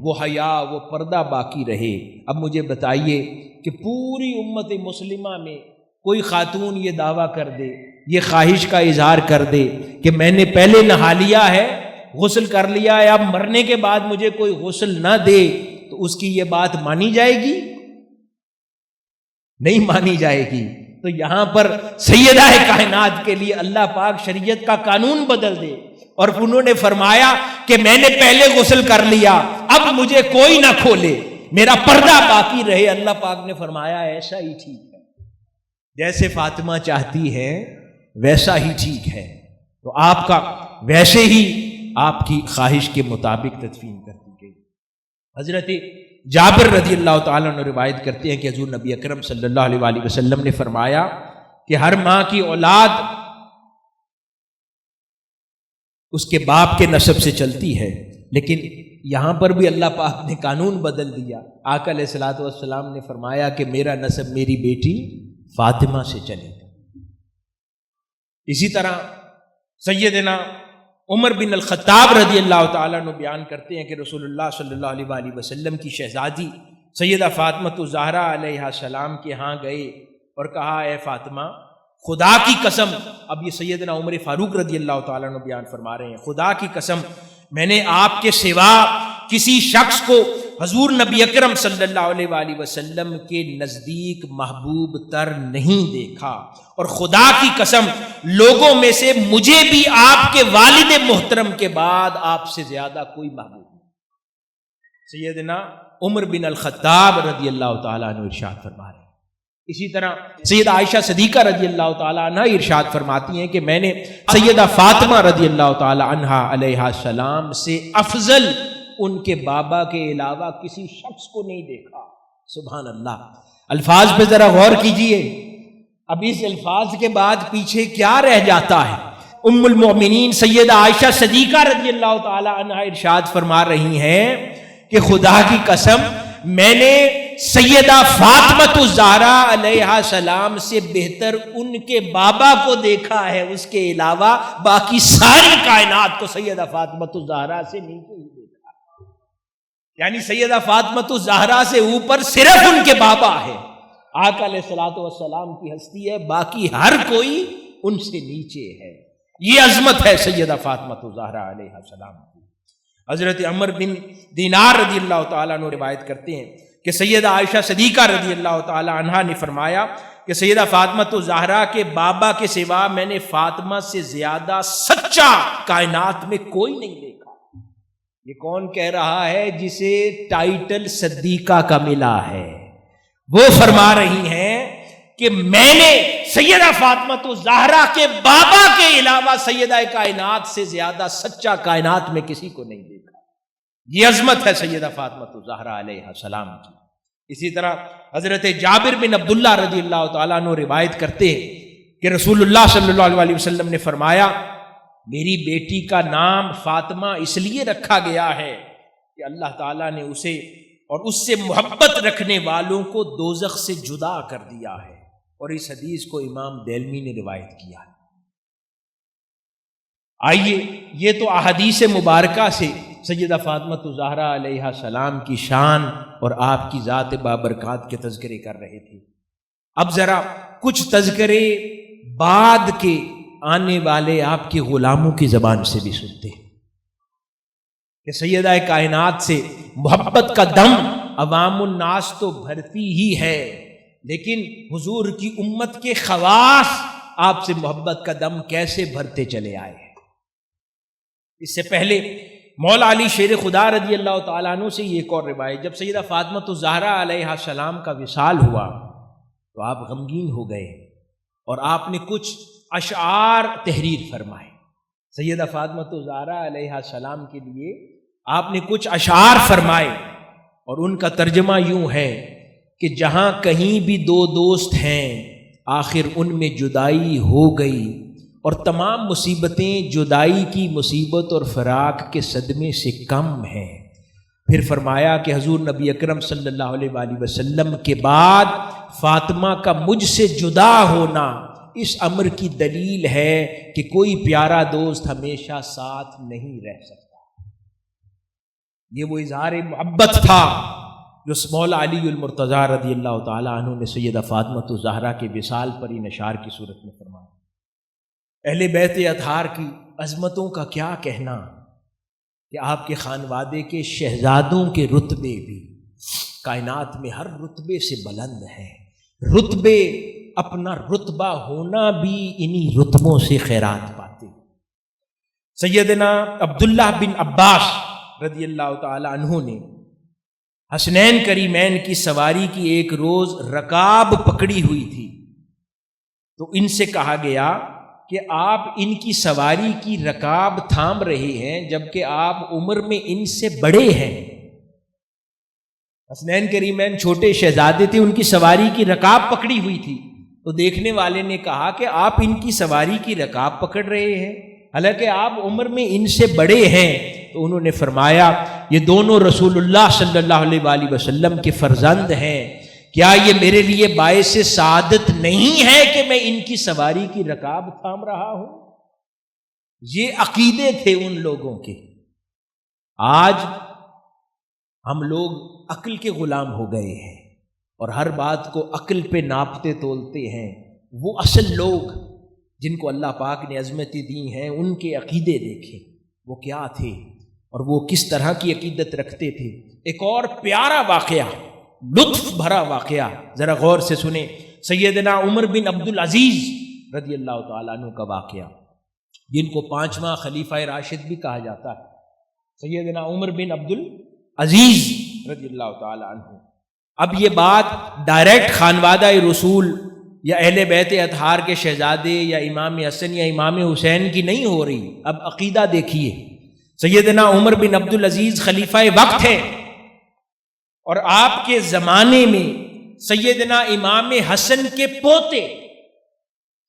وہ حیا وہ پردہ باقی رہے۔ اب مجھے بتائیے کہ پوری امت مسلمہ میں کوئی خاتون یہ دعویٰ کر دے، یہ خواہش کا اظہار کر دے کہ میں نے پہلے نہا لیا ہے، غسل کر لیا ہے، اب مرنے کے بعد مجھے کوئی غسل نہ دے، تو اس کی یہ بات مانی جائے گی؟ نہیں مانی جائے گی۔ تو یہاں پر سیدہ کائنات کے لیے اللہ پاک شریعت کا قانون بدل دے، اور انہوں نے فرمایا کہ میں نے پہلے غسل کر لیا، اب مجھے کوئی نہ کھولے، میرا پردہ باقی رہے۔ اللہ پاک نے فرمایا ایسا ہی ٹھیک ہے، جیسے فاطمہ چاہتی ہے ویسا ہی ٹھیک ہے۔ تو آپ کا ویسے ہی آپ کی خواہش کے مطابق تدفین کر دی گئی۔ حضرت جابر رضی اللہ تعالیٰ عنہ روایت کرتے ہیں کہ حضور نبی اکرم صلی اللہ علیہ وآلہ وسلم نے فرمایا کہ ہر ماں کی اولاد اس کے باپ کے نسب سے چلتی ہے، لیکن یہاں پر بھی اللہ پاک نے قانون بدل دیا۔ آقا علیہ الصلوۃ والسلام نے فرمایا کہ میرا نسب میری بیٹی فاطمہ سے چلے گا۔ اسی طرح سیدنا عمر بن الخطاب رضی اللہ تعالیٰ عنہ بیان کرتے ہیں کہ رسول اللہ صلی اللہ علیہ وآلہ وسلم کی شہزادی سیدہ فاطمہ الزہرا علیہ السلام کے ہاں گئے اور کہا اے فاطمہ خدا کی قسم، اب یہ سیدنا عمر فاروق رضی اللہ تعالیٰ عنہ بیان فرما رہے ہیں، خدا کی قسم میں نے آپ کے سوا کسی شخص کو حضور نبی اکرم صلی اللہ علیہ وآلہ وسلم کے نزدیک محبوب تر نہیں دیکھا، اور خدا کی قسم لوگوں میں سے مجھے بھی آپ کے والد محترم کے بعد آپ سے زیادہ کوئی محبوب نہیں۔ سیدنا عمر بن الخطاب رضی اللہ تعالیٰ عنہ ارشاد فرما رہے ہیں۔ اسی طرح سیدہ عائشہ صدیقہ رضی اللہ تعالیٰ عنہ ارشاد فرماتی ہیں کہ میں نے سیدہ فاطمہ رضی اللہ تعالیٰ عنہ علیہ السلام سے افضل ان کے بابا کے علاوہ کسی شخص کو نہیں دیکھا۔ سبحان اللہ، الفاظ پہ ذرا غور کیجئے۔ اب اس الفاظ کے بعد پیچھے کیا رہ جاتا ہے؟ ام المؤمنین سیدہ عائشہ صدیقہ رضی اللہ تعالیٰ عنہ ارشاد فرما رہی ہیں کہ خدا کی قسم میں نے سیدہ فاطمہ الزہرا علیہ السلام سے بہتر ان کے بابا کو دیکھا ہے، اس کے علاوہ باقی ساری کائنات کو سیدہ فاطمہ الزہرا سے نیچے ہی دیکھا۔ یعنی سیدہ فاطمہ الزہرا سے اوپر صرف ان کے بابا ہے، آقا علیہ الصلوۃ والسلام کی ہستی ہے، باقی ہر کوئی ان سے نیچے ہے۔ یہ عظمت ہے سیدہ فاطمہ الزہرا علیہ السلام کی۔ حضرت عمر بن دینار رضی اللہ تعالیٰ عنہ روایت کرتے ہیں کہ سیدہ عائشہ صدیقہ رضی اللہ تعالیٰ عنہا نے فرمایا کہ سیدہ فاطمہ الزہرا کے بابا کے سوا میں نے فاطمہ سے زیادہ سچا کائنات میں کوئی نہیں دیکھا۔ یہ کون کہہ رہا ہے؟ جسے ٹائٹل صدیقہ کا ملا ہے، وہ فرما رہی ہیں کہ میں نے سیدہ فاطمہ الزہرا کے بابا کے علاوہ سیدہ کائنات سے زیادہ سچا کائنات میں کسی کو نہیں دیکھا۔ یہ عظمت ہے سیدہ فاطمہ الزہرا علیہ السلام کی۔ اسی طرح حضرت جابر بن عبداللہ رضی اللہ تعالیٰ عنہ روایت کرتے ہیں کہ رسول اللہ صلی اللہ علیہ وسلم نے فرمایا میری بیٹی کا نام فاطمہ اس لیے رکھا گیا ہے کہ اللہ تعالیٰ نے اسے اور اس سے محبت رکھنے والوں کو دوزخ سے جدا کر دیا ہے، اور اس حدیث کو امام دیلمی نے روایت کیا ہے۔ آئیے یہ تو احادیث مبارکہ سے سیدہ فاطمہ الزہرا علیہ السلام کی شان اور آپ کی ذات بابرکات کے تذکرے کر رہے تھے۔ اب ذرا کچھ تذکرے بعد کے آنے والے آپ کے غلاموں کی زبان سے بھی سنتے ہیں کہ سیدہ کائنات سے محبت کا دم عوام الناس تو بھرتی ہی ہے، لیکن حضور کی امت کے خواص آپ سے محبت کا دم کیسے بھرتے چلے آئے ہیں۔ اس سے پہلے مولا علی شیر خدا رضی اللہ تعالیٰ عنہ سے یہ ایک اور روایت، جب سیدہ فاطمہ الزہرا علیہ السلام کا وصال ہوا تو آپ غمگین ہو گئے اور آپ نے کچھ اشعار تحریر فرمائے۔ سیدہ فاطمہ الزہرا علیہ السلام کے لیے آپ نے کچھ اشعار فرمائے، اور ان کا ترجمہ یوں ہے کہ جہاں کہیں بھی دو دوست ہیں آخر ان میں جدائی ہو گئی، اور تمام مصیبتیں جدائی کی مصیبت اور فراق کے صدمے سے کم ہیں۔ پھر فرمایا کہ حضور نبی اکرم صلی اللہ علیہ وآلہ وسلم کے بعد فاطمہ کا مجھ سے جدا ہونا اس امر کی دلیل ہے کہ کوئی پیارا دوست ہمیشہ ساتھ نہیں رہ سکتا۔ یہ وہ اظہار محبت تھا جو مولا علی المرتضیٰ رضی اللہ تعالیٰ عنہ نے سیدہ فاطمہ الزہرا کے وصال پر ان اشعار کی صورت میں فرمایا۔ اہل بیت اطہار کی عظمتوں کا کیا کہنا کہ آپ کے خانوادے کے شہزادوں کے رتبے بھی کائنات میں ہر رتبے سے بلند ہیں۔ رتبے، اپنا رتبہ ہونا بھی انہی رتبوں سے خیرات پاتے۔ سیدنا عبداللہ بن عباس رضی اللہ تعالی عنہ نے حسنین کریمین کی سواری کی ایک روز رکاب پکڑی ہوئی تھی، تو ان سے کہا گیا کہ آپ ان کی سواری کی رکاب تھام رہے ہیں جبکہ آپ عمر میں ان سے بڑے ہیں۔ حسنین کریمین چھوٹے شہزادے تھے، ان کی سواری کی رکاب پکڑی ہوئی تھی، تو دیکھنے والے نے کہا کہ آپ ان کی سواری کی رکاب پکڑ رہے ہیں حالانکہ آپ عمر میں ان سے بڑے ہیں۔ تو انہوں نے فرمایا یہ دونوں رسول اللہ صلی اللہ علیہ وآلہ وسلم کے فرزند ہیں، کیا یہ میرے لیے باعث سعادت نہیں ہے کہ میں ان کی سواری کی رکاب تھام رہا ہوں؟ یہ عقیدے تھے ان لوگوں کے۔ آج ہم لوگ عقل کے غلام ہو گئے ہیں اور ہر بات کو عقل پہ ناپتے تولتے ہیں۔ وہ اصل لوگ جن کو اللہ پاک نے عظمتیں دی ہیں ان کے عقیدے دیکھیں وہ کیا تھے اور وہ کس طرح کی عقیدت رکھتے تھے۔ ایک اور پیارا واقعہ، لطف بھرا واقعہ ذرا غور سے سنیں، سیدنا عمر بن عبدالعزیز رضی اللہ تعالیٰ عنہ کا واقعہ، جن کو 5واں خلیفہ راشد بھی کہا جاتا ہے۔ سیدنا عمر بن عبدالعزیز رضی اللہ تعالیٰ عنہ، اب یہ بات ڈائریکٹ خانوادہ رسول یا اہل بیت اطہار کے شہزادے یا امام حسن یا امام حسین کی نہیں ہو رہی، اب عقیدہ دیکھیے۔ سیدنا عمر بن عبدالعزیز خلیفہ وقت ہے، اور آپ کے زمانے میں سیدنا امام حسن کے پوتے،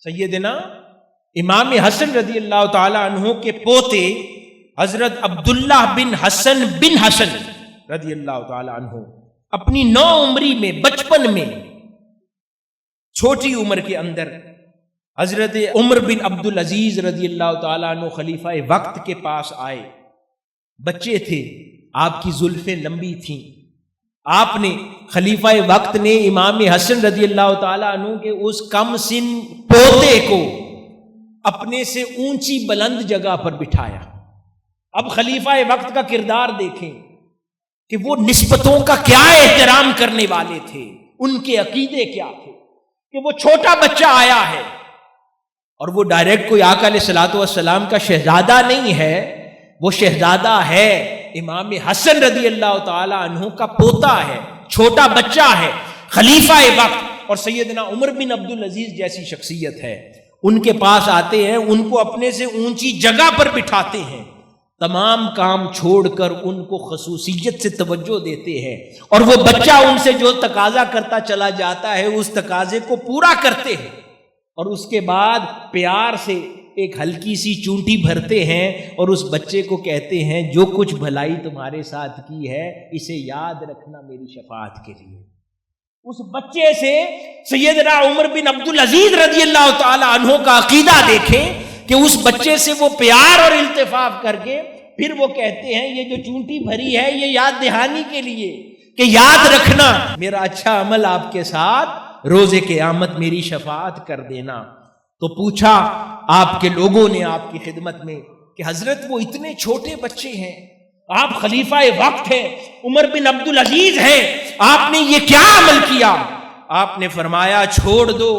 سیدنا امام حسن رضی اللہ تعالی عنہ کے پوتے حضرت عبداللہ بن حسن رضی اللہ تعالی عنہ اپنی نو عمری میں، بچپن میں، چھوٹی عمر کے اندر حضرت عمر بن عبدالعزیز رضی اللہ تعالیٰ عنہ خلیفہ وقت کے پاس آئے۔ بچے تھے، آپ کی زلفیں لمبی تھیں، آپ نے خلیفہ وقت نے امام حسن رضی اللہ تعالیٰ عنہ کے اس کم سن پوتے کو اپنے سے اونچی بلند جگہ پر بٹھایا۔ اب خلیفہ وقت کا کردار دیکھیں کہ وہ نسبتوں کا کیا احترام کرنے والے تھے، ان کے عقیدے کیا تھے کہ وہ چھوٹا بچہ آیا ہے اور وہ ڈائریکٹ کوئی آقا علیہ الصلوۃ والسلام کا شہزادہ نہیں ہے، وہ شہزادہ ہے امام حسن رضی اللہ تعالی عنہ کا پوتا ہے، چھوٹا بچہ ہے، خلیفہ وقت، اور سیدنا عمر بن عبدالعزیز جیسی شخصیت ہے، ان کے پاس آتے ہیں، ان کو اپنے سے اونچی جگہ پر بٹھاتے ہیں، تمام کام چھوڑ کر ان کو خصوصیت سے توجہ دیتے ہیں، اور وہ بچہ ان سے جو تقاضا کرتا چلا جاتا ہے اس تقاضے کو پورا کرتے ہیں، اور اس کے بعد پیار سے ایک ہلکی سی چونٹی بھرتے ہیں اور اس بچے کو کہتے ہیں جو کچھ بھلائی تمہارے ساتھ کی ہے اسے یاد رکھنا میری شفاعت کے لیے۔ اس بچے سے سیدنا عمر بن عبدالعزیز رضی اللہ تعالی عنہ کا عقیدہ دیکھیں کہ اس بچے سے وہ پیار اور التفاف کر کے پھر وہ کہتے ہیں یہ جو چونٹی بھری ہے یہ یاد دہانی کے لیے کہ یاد رکھنا میرا اچھا عمل آپ کے ساتھ روز قیامت میری شفاعت کر دینا۔ تو پوچھا آپ کے لوگوں نے آپ کی خدمت میں کہ حضرت وہ اتنے چھوٹے بچے ہیں، آپ خلیفہ وقت ہیں، عمر بن عبدالعزیز ہیں، آپ نے یہ کیا عمل کیا؟ آپ نے فرمایا چھوڑ دو،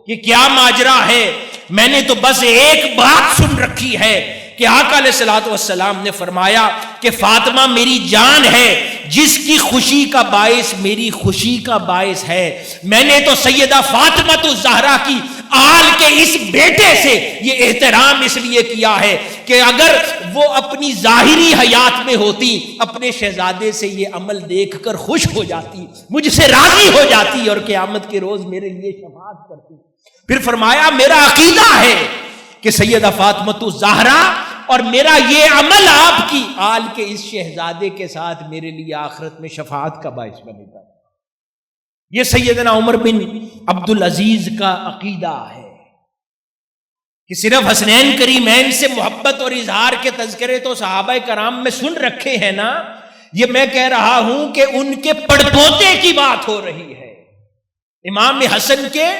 یہ کیا ماجرا ہے، میں نے تو بس ایک بات سن رکھی ہے کہ آقا علیہ الصلوۃ والسلام نے فرمایا کہ فاطمہ میری جان ہے، جس کی خوشی کا باعث میری خوشی کا باعث ہے۔ میں نے تو سیدہ فاطمہ الزہرا کی آل کے اس بیٹے سے یہ احترام اس لیے کیا ہے کہ اگر وہ اپنی ظاہری حیات میں ہوتی، اپنے شہزادے سے یہ عمل دیکھ کر خوش ہو جاتی، مجھ سے راضی ہو جاتی اور قیامت کے روز میرے لیے شفاعت کرتی۔ پھر فرمایا میرا عقیدہ ہے کہ سیدہ فاطمہ الزہرا اور میرا یہ عمل آپ کی آل کے اس شہزادے کے ساتھ میرے لیے آخرت میں شفاعت کا باعث بنے گا۔ یہ سیدنا عمر بن عبدالعزیز کا عقیدہ ہے کہ صرف حسنین کریمین سے محبت اور اظہار کے تذکرے تو صحابہ کرام میں سن رکھے ہیں نا، یہ میں کہہ رہا ہوں کہ ان کے پڑپوتے کی بات ہو رہی ہے، امام حسن کے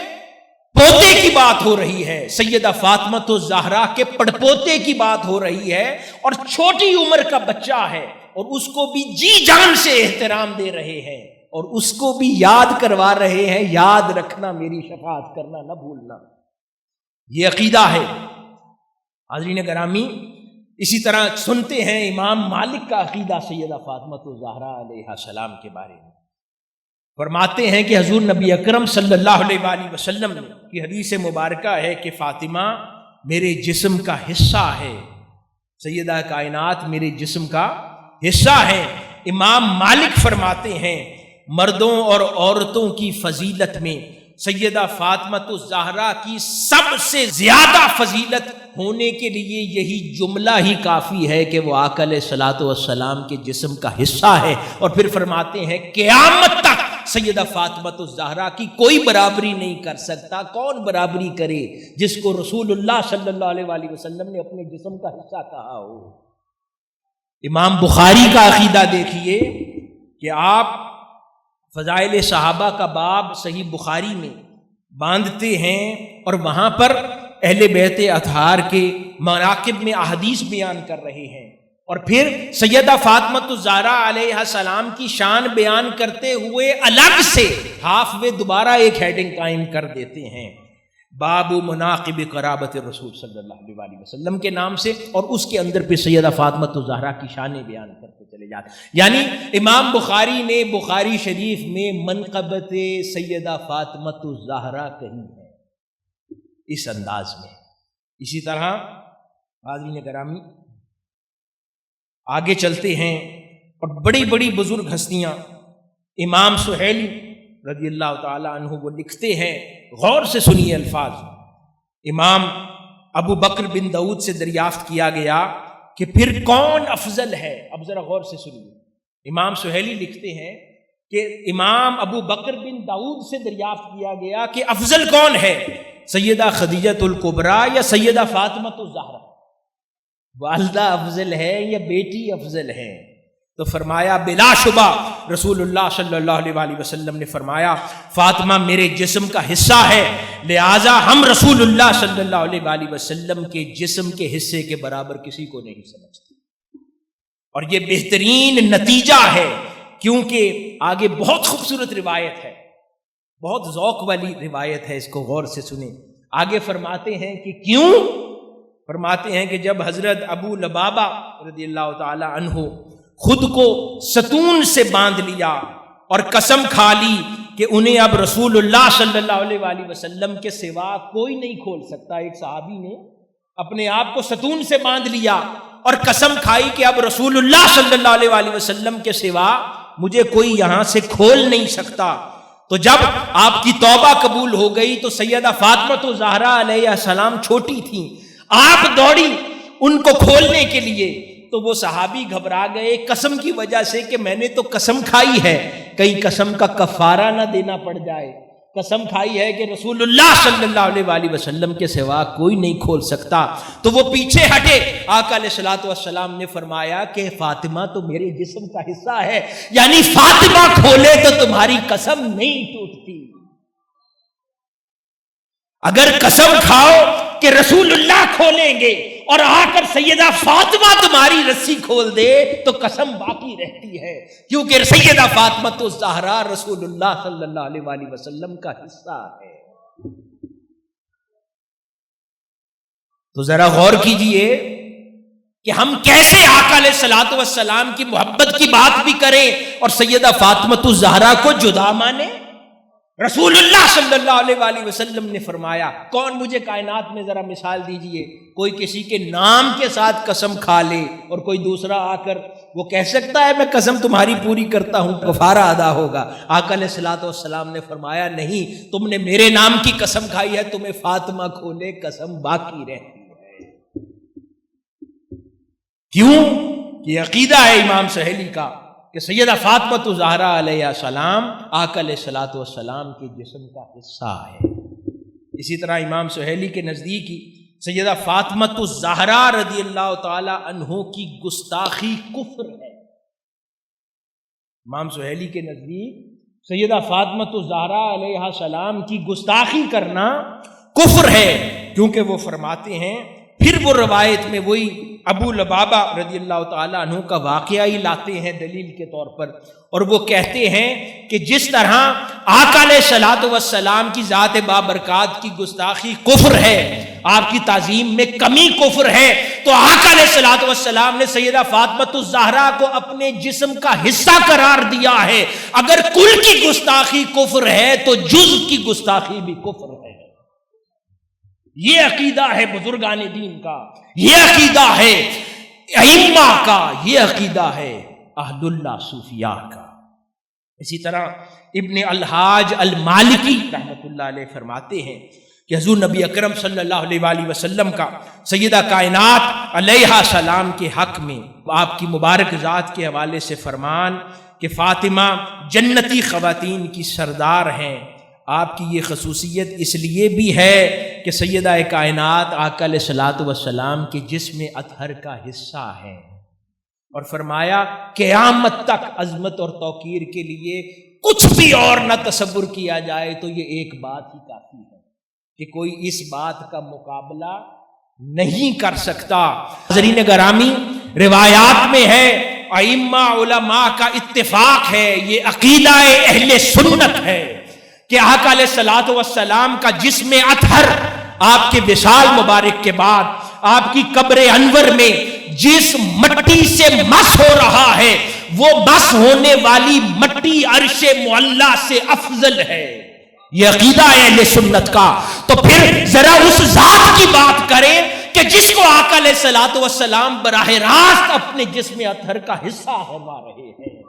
پوتے کی بات ہو رہی ہے، سیدہ فاطمہ الزہرا کے پڑپوتے کی بات ہو رہی ہے، اور چھوٹی عمر کا بچہ ہے اور اس کو بھی جی جان سے احترام دے رہے ہیں اور اس کو بھی یاد کروا رہے ہیں، یاد رکھنا میری شفاعت کرنا نہ بھولنا۔ یہ عقیدہ ہے۔ حاضرین گرامی، اسی طرح سنتے ہیں امام مالک کا عقیدہ سیدہ فاطمہ الزہرا علیہ السلام کے بارے میں۔ فرماتے ہیں کہ حضور نبی اکرم صلی اللہ علیہ وآلہ وسلم کی حدیث مبارکہ ہے کہ فاطمہ میرے جسم کا حصہ ہے، سیدہ کائنات میرے جسم کا حصہ ہے۔ امام مالک فرماتے ہیں مردوں اور عورتوں کی فضیلت میں سیدہ فاطمہ الزہرا کی سب سے زیادہ فضیلت ہونے کے لیے یہی جملہ ہی کافی ہے کہ وہ آقا علیہ الصلوۃ والسلام کے جسم کا حصہ ہے۔ اور پھر فرماتے ہیں قیامت تک سیدہ فاطمہ الزہرا کی کوئی برابری نہیں کر سکتا۔ کون برابری کرے جس کو رسول اللہ صلی اللہ علیہ وآلہ وسلم نے اپنے جسم کا حصہ کہا ہو۔ امام بخاری کا عقیدہ دیکھیے کہ آپ فضائل صحابہ کا باب صحیح بخاری میں باندھتے ہیں اور وہاں پر اہل بیت اطہار کے مناقب میں احادیث بیان کر رہے ہیں، اور پھر سیدہ فاطمہ الزہرا علیہ السلام کی شان بیان کرتے ہوئے الگ سے ہاف وے دوبارہ ایک ہیڈنگ قائم کر دیتے ہیں، باب مناقب قرابت رسول صلی اللہ علیہ وآلہ وسلم کے نام سے، اور اس کے اندر پہ سیدہ فاطمہ الزہرا کی شانیں بیان کرتے چلے جاتے ہیں۔ یعنی امام بخاری نے بخاری شریف میں منقبت سیدہ فاطمہ الزہرا کہی ہے اس انداز میں۔ اسی طرح حاضرین گرامی آگے چلتے ہیں اور بڑی بڑی بزرگ ہستیاں، امام سہیلی رضی اللہ تعالی عنہ وہ لکھتے ہیں، غور سے سنیے الفاظ، امام ابو بکر بن داؤد سے دریافت کیا گیا کہ پھر کون افضل ہے؟ اب ذرا غور سے سنیے، امام سہیلی لکھتے ہیں کہ امام ابو بکر بن داؤد سے دریافت کیا گیا کہ افضل کون ہے، سیدہ خدیجہ الکبریٰ یا سیدہ فاطمہ الزہرا؟ والدہ افضل ہے یا بیٹی افضل ہے؟ تو فرمایا بلا شبہ رسول اللہ صلی اللہ علیہ وآلہ وسلم نے فرمایا فاطمہ میرے جسم کا حصہ ہے، لہٰذا ہم رسول اللہ صلی اللہ علیہ وآلہ وسلم کے جسم کے حصے کے برابر کسی کو نہیں سمجھتے۔ اور یہ بہترین نتیجہ ہے، کیونکہ آگے بہت خوبصورت روایت ہے، بہت ذوق والی روایت ہے، اس کو غور سے سنیں۔ آگے فرماتے ہیں کہ کیوں؟ فرماتے ہیں کہ جب حضرت ابو لبابہ رضی اللہ تعالی عنہ خود کو ستون سے باندھ لیا اور قسم کھا لی کہ انہیں اب رسول اللہ صلی اللہ علیہ وآلہ وسلم کے سوا کوئی نہیں کھول سکتا، ایک صحابی نے اپنے آپ کو ستون سے باندھ لیا اور قسم کھائی کہ اب رسول اللہ صلی اللہ علیہ وآلہ وسلم کے سوا مجھے کوئی یہاں سے کھول نہیں سکتا۔ تو جب آپ کی توبہ قبول ہو گئی تو سیدہ فاطمہ الزہرا علیہ السلام چھوٹی تھیں، آپ دوڑی ان کو کھولنے کے لیے، تو وہ صحابی گھبرا گئے قسم کی وجہ سے کہ میں نے تو قسم کھائی ہے، کہیں قسم کا کفارہ نہ دینا پڑ جائے، قسم کھائی ہے کہ رسول اللہ صلی اللہ علیہ وآلہ وسلم کے سوا کوئی نہیں کھول سکتا۔ تو وہ پیچھے ہٹے، آقا علیہ الصلوۃ والسلام نے فرمایا کہ فاطمہ تو میرے جسم کا حصہ ہے، یعنی فاطمہ کھولے تو تمہاری قسم نہیں ٹوٹتی۔ اگر قسم کھاؤ کہ رسول اللہ کھولیں گے اور آ کر سیدہ فاطمہ تمہاری رسی کھول دے تو قسم باقی رہتی ہے، کیونکہ سیدہ فاطمہ الزہرا رسول اللہ صلی اللہ علیہ وآلہ وسلم کا حصہ ہے۔ تو ذرا غور کیجئے کہ ہم کیسے آقا علیہ الصلوۃ والسلام کی محبت کی بات بھی کریں اور سیدہ فاطمۃ الزہرا کو جدا مانیں؟ رسول اللہ صلی اللہ علیہ وآلہ وسلم نے فرمایا، کون مجھے کائنات میں ذرا مثال دیجئے، کوئی کسی کے نام کے ساتھ قسم کھا لے اور کوئی دوسرا آ کر وہ کہہ سکتا ہے میں قسم تمہاری پوری کرتا ہوں، کفارہ ادا ہوگا؟ آقا علیہ الصلوۃ والسلام نے فرمایا نہیں، تم نے میرے نام کی قسم کھائی ہے، تمہیں فاطمہ کھولے قسم باقی رہتی ہے۔ کیوں؟ یہ عقیدہ ہے امام سہیلی کا کہ سیدہ فاطمۃ الزہرا علیہ السلام آقا علیہ الصلوۃ والسلام کے جسم کا حصہ ہے۔ اسی طرح امام سہیلی کے نزدیک ہی سیدہ فاطمۃ الزہرا رضی اللہ تعالی عنہ کی گستاخی کفر ہے۔ امام سہیلی کے نزدیک سیدہ فاطمۃ الزہرا علیہ السلام کی گستاخی کرنا کفر ہے، کیونکہ وہ فرماتے ہیں، پھر وہ روایت میں وہی ابو لبابہ رضی اللہ تعالیٰ عنہ کا واقعہ ہی لاتے ہیں دلیل کے طور پر، اور وہ کہتے ہیں کہ جس طرح آقا علیہ الصلوۃ والسلام کی ذات بابرکات کی گستاخی کفر ہے، آپ کی تعظیم میں کمی کفر ہے، تو آقا علیہ الصلوۃ والسلام نے سیدہ فاطمۃ الزہرا کو اپنے جسم کا حصہ قرار دیا ہے۔ اگر کل کی گستاخی کفر ہے تو جز کی گستاخی بھی کفر ہے۔ یہ عقیدہ ہے بزرگان دین کا، یہ عقیدہ ہے ائمہ کا، یہ عقیدہ ہے اہل اللہ صوفیاء کا۔ اسی طرح ابن الحاج المالکی رحمۃ اللہ علیہ فرماتے ہیں کہ حضور نبی اکرم صلی اللہ علیہ وآلہ وسلم کا سیدہ کائنات علیہ السلام کے حق میں آپ کی مبارک ذات کے حوالے سے فرمان کہ فاطمہ جنتی خواتین کی سردار ہیں۔ آپ کی یہ خصوصیت اس لیے بھی ہے کہ سیدہ کائنات آقا علیہ الصلوۃ والسلام کے جسم اطہر کا حصہ ہے، اور فرمایا قیامت تک عظمت اور توقیر کے لیے کچھ بھی اور نہ تصور کیا جائے تو یہ ایک بات ہی کافی ہے کہ کوئی اس بات کا مقابلہ نہیں کر سکتا۔ حضرین گرامی، روایات میں ہے، ائمہ علماء کا اتفاق ہے، یہ عقیدہ اہل سنت ہے کہ آقا علیہ الصلوۃ والسلام کا جسم اطہر آپ کے وصال مبارک کے بعد آپ کی قبر انور میں جس مٹی سے مس ہو رہا ہے، وہ مس ہونے والی مٹی عرش معلی سے افضل ہے۔ یہ عقیدہ ہے اہل سنت کا۔ تو پھر ذرا اس ذات کی بات کریں کہ جس کو آقا علیہ الصلوۃ والسلام براہ راست اپنے جسم اطہر کا حصہ فرما رہے ہیں،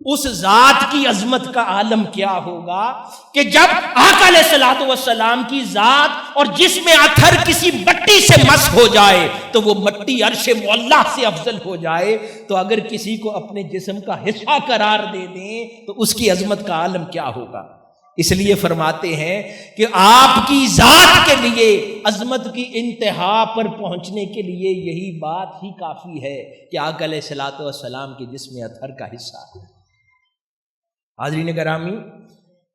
اس ذات کی عظمت کا عالم کیا ہوگا کہ جب آقا علیہ الصلوۃ والسلام کی ذات اور جسم اطہر کسی مٹی سے مس ہو جائے تو وہ مٹی عرش معلی سے افضل ہو جائے، تو اگر کسی کو اپنے جسم کا حصہ قرار دے دیں تو اس کی عظمت کا عالم کیا ہوگا۔ اس لیے فرماتے ہیں کہ آپ کی ذات کے لیے عظمت کی انتہا پر پہنچنے کے لیے یہی بات ہی کافی ہے کہ آقا علیہ الصلوۃ والسلام کے جسم اطہر کا حصہ ہے۔ حاضرین گرامی،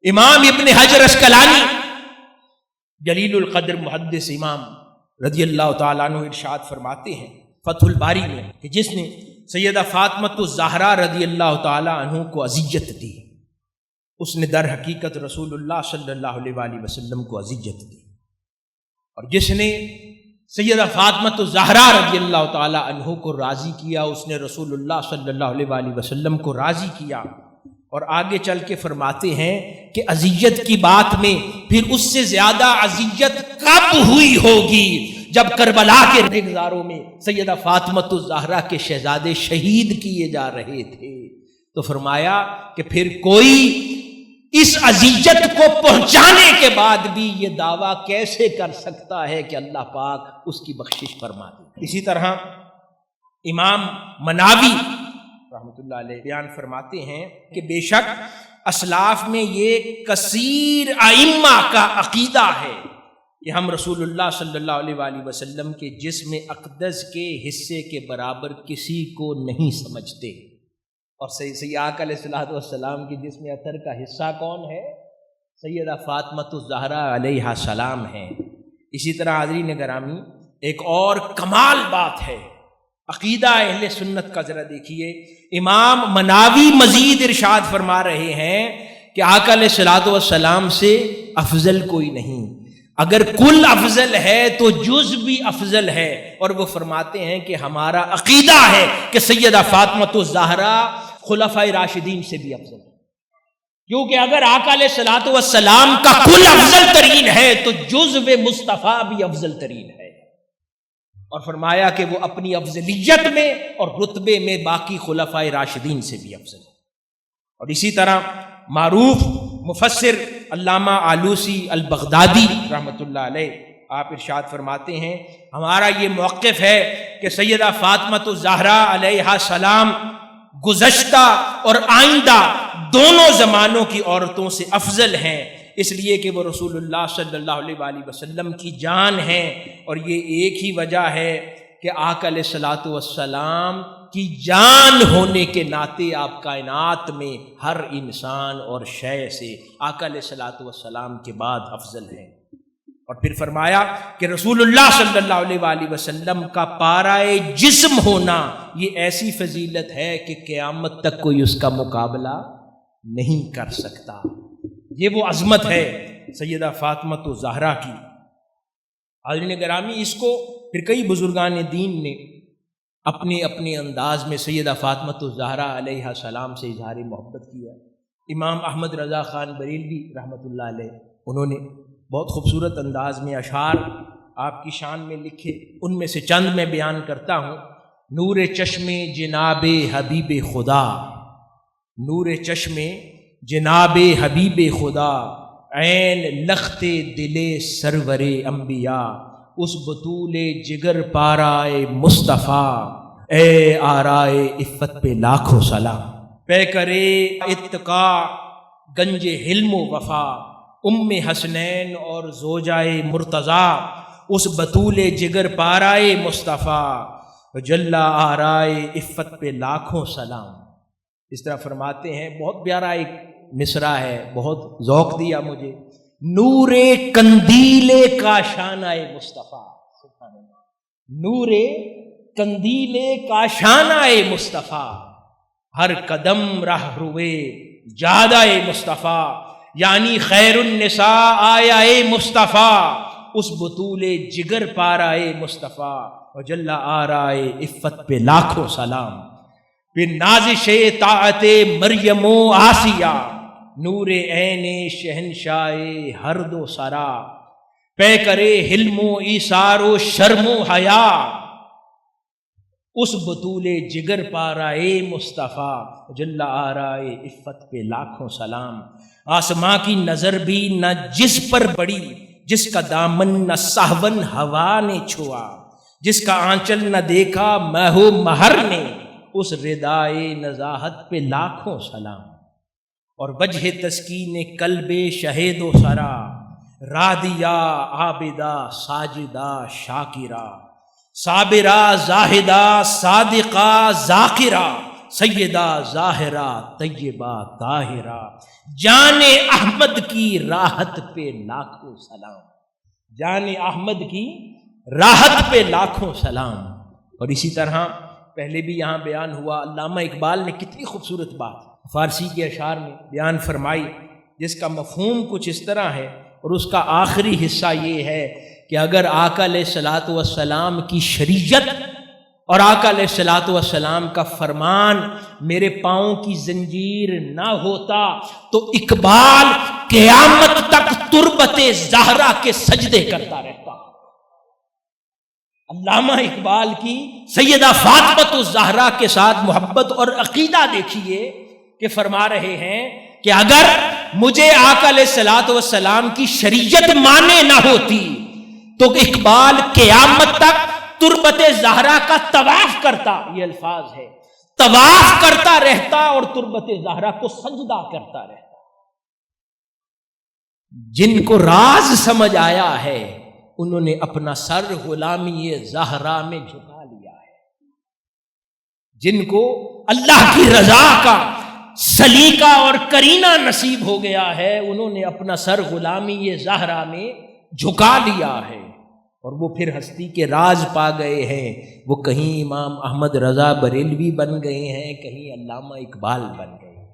امام ابن حجر اسقلانی جلیل القدر محدث امام رضی اللہ تعالیٰ عنہ ارشاد فرماتے ہیں فتح الباری میں کہ جس نے سیدہ فاطمۃ الزہرا رضی اللہ تعالیٰ عنہ کو اذیت دی، اس نے در حقیقت رسول اللہ صلی اللہ علیہ وآلہ وسلم کو اذیت دی، اور جس نے سیدہ فاطمۃ الزہرا رضی اللہ تعالیٰ عنہ کو راضی کیا، اس نے رسول اللہ صلی اللہ علیہ وآلہ وسلم کو راضی کیا۔ اور آگے چل کے فرماتے ہیں کہ اذیت کی بات میں پھر اس سے زیادہ اذیت کب ہوئی ہوگی جب کربلا کے ریگزاروں میں سیدہ فاطمۃ الزہرا کے شہزادے شہید کیے جا رہے تھے، تو فرمایا کہ پھر کوئی اس اذیت کو پہنچانے کے بعد بھی یہ دعویٰ کیسے کر سکتا ہے کہ اللہ پاک اس کی بخشش فرما دے۔ اسی طرح امام مناوی رحمۃ اللہ علیہ بیان فرماتے ہیں کہ بے شک اسلاف میں یہ کثیر ائمہ کا عقیدہ ہے کہ ہم رسول اللہ صلی اللہ علیہ وآلہ وسلم کے جسم اقدس کے حصے کے برابر کسی کو نہیں سمجھتے، اور سیدہ آقا علیہ الصلوۃ والسلام کے جسم اطہر کا حصہ کون ہے؟ سیدہ فاطمۃ الزہرا علیہ السلام ہیں۔ اسی طرح حاضرین گرامی، ایک اور کمال بات ہے عقیدہ اہل سنت کا، ذرا دیکھیے، امام مناوی مزید ارشاد فرما رہے ہیں کہ آقا علیہ الصلوۃ والسلام سے افضل کوئی نہیں۔ اگر کل افضل ہے تو جز بھی افضل ہے، اور وہ فرماتے ہیں کہ ہمارا عقیدہ ہے کہ سیدہ فاطمہ الزہرا خلفائے راشدین سے بھی افضل ہے، کیونکہ اگر آقا علیہ الصلوۃ والسلام کا کل افضل ترین ہے تو جزو مصطفیٰ بھی افضل ترین ہے، اور فرمایا کہ وہ اپنی افضلیت میں اور رتبے میں باقی خلفائے راشدین سے بھی افضل ہے۔ اور اسی طرح معروف مفسر علامہ آلوسی البغدادی رحمۃ اللہ علیہ آپ ارشاد فرماتے ہیں ہمارا یہ موقف ہے کہ سیدہ فاطمہ الزہرا علیہ السلام گزشتہ اور آئندہ دونوں زمانوں کی عورتوں سے افضل ہیں، اس لیے کہ وہ رسول اللہ صلی اللہ علیہ وآلہ وسلم کی جان ہیں، اور یہ ایک ہی وجہ ہے کہ آقا علیہ الصلوۃ والسلام کی جان ہونے کے ناطے آپ کائنات میں ہر انسان اور شے سے آقا علیہ الصلوۃ والسلام کے بعد افضل ہیں۔ اور پھر فرمایا کہ رسول اللہ صلی اللہ علیہ وآلہ وسلم کا پارائے جسم ہونا یہ ایسی فضیلت ہے کہ قیامت تک کوئی اس کا مقابلہ نہیں کر سکتا۔ یہ وہ عظمت ہے سیدہ فاطمہ الزہرا کی۔ حاضرین گرامی، اس کو پھر کئی بزرگان دین نے اپنے اپنے انداز میں سیدہ فاطمہ الزہرا علیہ السلام سے اظہار محبت کیا۔ امام احمد رضا خان بریلوی رحمۃ اللہ علیہ انہوں نے بہت خوبصورت انداز میں اشعار آپ کی شان میں لکھے، ان میں سے چند میں بیان کرتا ہوں۔ نور چشم جناب حبیب خدا، نور چشم جناب حبیب خدا، عین لخت دل سرور انبیاء، اس بطول جگر پارائے مصطفیٰ، اے آرائے عفت پہ لاکھوں سلام، پے کرے اتقا گنج حلم و وفا، ام حسنین اور زوجائے مرتضیٰ، اس بطول جگر پارائے مصطفیٰ، جلا آرائے عفت پہ لاکھوں سلام۔ اس طرح فرماتے ہیں، بہت پیارا ایک مصرع ہے، بہت ذوق دیا مجھے۔ نور کندیل کاشانہ مصطفیٰ، نور کندیل کاشانہ مصطفیٰ، ہر قدم رہ روے جادہ مصطفیٰ، یعنی خیر النساء آیا مصطفیٰ، اس بطول جگر پارائے مصطفیٰ، وجل آرائے عفت پہ لاکھوں سلام۔ پھر نازش طاعت مریم و آسیہ، نور عین شہنشاہ ہر دو سرا، پے کرے حلم و ایثار و شرم و حیا، اس بطول جگر پارائے مصطفیٰ، جل آرائے عفت پہ لاکھوں سلام۔ آسماں کی نظر بھی نہ جس پر پڑی، جس کا دامن نہ سہون ہوا نے چھوا، جس کا آنچل نہ دیکھا مہ و مہر نے، اس ردائے نزاہت پہ لاکھوں سلام۔ اور وجہ تسکین قلب شہید و سرا، رادیہ عابدہ ساجدہ شاکرہ، صابرہ زاہدہ صادقہ ذاکرہ، سیدہ ظاہرہ طیبہ طاہرہ، جان احمد کی راحت پہ لاکھوں سلام، جان احمد کی راحت پہ لاکھوں سلام۔ اور اسی طرح پہلے بھی یہاں بیان ہوا، علامہ اقبال نے کتنی خوبصورت بات فارسی کے اشعار میں بیان فرمائی، جس کا مفہوم کچھ اس طرح ہے، اور اس کا آخری حصہ یہ ہے کہ اگر آقا علیہ الصلوۃ والسلام کی شریعت اور آقا علیہ الصلوۃ والسلام کا فرمان میرے پاؤں کی زنجیر نہ ہوتا تو اقبال قیامت تک تربت زہرا کے سجدے کرتا رہتا۔ علامہ اقبال کی سیدہ فاطمہ الزہرا کے ساتھ محبت اور عقیدہ دیکھیے کہ فرما رہے ہیں کہ اگر مجھے آقا علیہ الصلوۃ والسلام کی شریعت مانے نہ ہوتی تو اقبال قیامت تک تربت زہرا کا طواف کرتا، یہ الفاظ ہے، طواف کرتا رہتا اور تربت زہرا کو سجدہ کرتا رہتا۔ جن کو راز سمجھ آیا ہے انہوں نے اپنا سر غلامی زہرا میں جھکا لیا ہے، جن کو اللہ کی رضا کا سلیقہ اور کرینہ نصیب ہو گیا ہے انہوں نے اپنا سر غلامی زہرا میں جھکا لیا ہے، اور وہ پھر ہستی کے راز پا گئے ہیں۔ وہ کہیں امام احمد رضا بریلوی بن گئے ہیں، کہیں علامہ اقبال بن گئے ہیں۔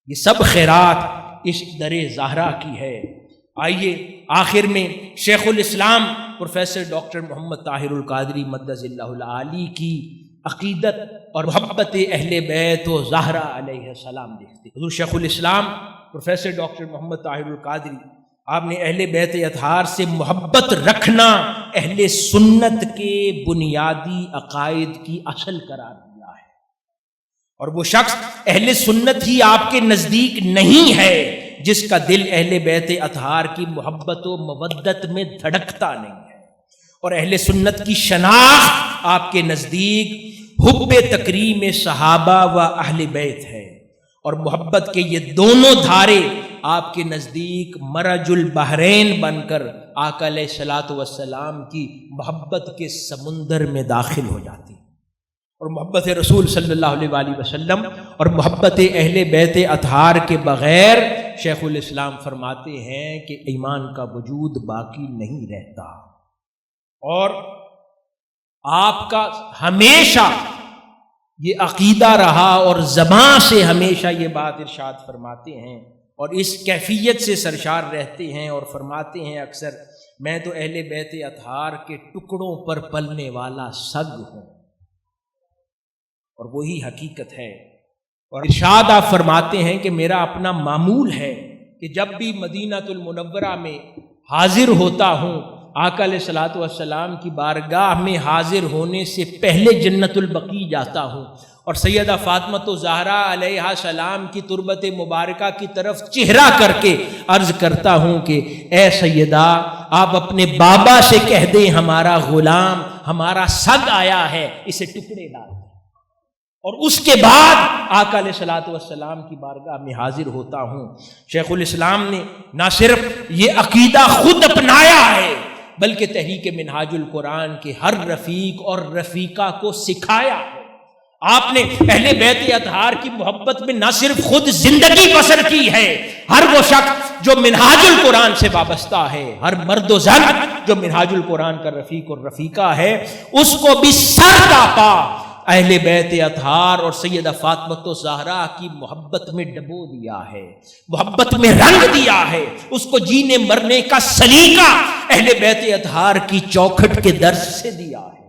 یہ سب خیرات اس در زہرا کی ہے۔ آئیے آخر میں شیخ الاسلام پروفیسر ڈاکٹر محمد طاہر القادری مدث اللہ العالی کی عقیدت اور محبت اہل بیت و زہرا علیہ السلام دیکھتے ہیں۔ حضور شیخ الاسلام پروفیسر ڈاکٹر محمد طاہر القادری، آپ نے اہل بیت اطہار سے محبت رکھنا اہل سنت کے بنیادی عقائد کی اصل قرار دیا ہے، اور وہ شخص اہل سنت ہی آپ کے نزدیک نہیں ہے جس کا دل اہل بیت اطہار کی محبت و مودت میں دھڑکتا نہیں ہے، اور اہل سنت کی شناخت آپ کے نزدیک حب تکریم صحابہ و اہل بیت ہے، اور محبت کے یہ دونوں دھارے آپ کے نزدیک مرج البحرین بن کر آقا علیہ الصلوۃ والسلام کی محبت کے سمندر میں داخل ہو جاتی ہیں، اور محبت رسول صلی اللہ علیہ وآلہ وسلم اور محبت اہل بیت اطہار کے بغیر شیخ الاسلام فرماتے ہیں کہ ایمان کا وجود باقی نہیں رہتا۔ اور آپ کا ہمیشہ یہ عقیدہ رہا اور زبان سے ہمیشہ یہ بات ارشاد فرماتے ہیں، اور اس کیفیت سے سرشار رہتے ہیں اور فرماتے ہیں اکثر، میں تو اہل بیت اطہار کے ٹکڑوں پر پلنے والا سگ ہوں، اور وہی حقیقت ہے۔ اور ارشاد آپ فرماتے ہیں کہ میرا اپنا معمول ہے کہ جب بھی مدینہ المنورہ میں حاضر ہوتا ہوں، آقا علیہ الصلوۃ والسلام کی بارگاہ میں حاضر ہونے سے پہلے جنت البقیع جاتا ہوں، اور سیدہ فاطمہ زہرا علیہ السلام کی تربت مبارکہ کی طرف چہرہ کر کے عرض کرتا ہوں کہ اے سیدہ، آپ اپنے بابا سے کہہ دیں ہمارا غلام، ہمارا سگ آیا ہے، اسے ٹکڑے ڈال دیں۔ اور اس کے بعد آقا علیہ الصلوۃ والسلام کی بارگاہ میں حاضر ہوتا ہوں۔ شیخ الاسلام نے نہ صرف یہ عقیدہ خود اپنایا ہے بلکہ تحریک منہاج القرآن کے ہر رفیق اور رفیقہ کو سکھایا ہے۔ آپ نے اہل بیت اطہار کی محبت میں نہ صرف خود زندگی بسر کی ہے، ہر وہ شخص جو منہاج القرآن سے وابستہ ہے، ہر مرد و زن جو منہاج القرآن کا رفیق اور رفیقہ ہے، اس کو بھی سر کا پا اہل بیت اطہار اور سیدہ فاطمہ زہرا کی محبت میں ڈبو دیا ہے، محبت میں رنگ دیا ہے، اس کو جینے مرنے کا سلیقہ اہل بیت اطہار کی چوکھٹ کے درس سے دیا ہے،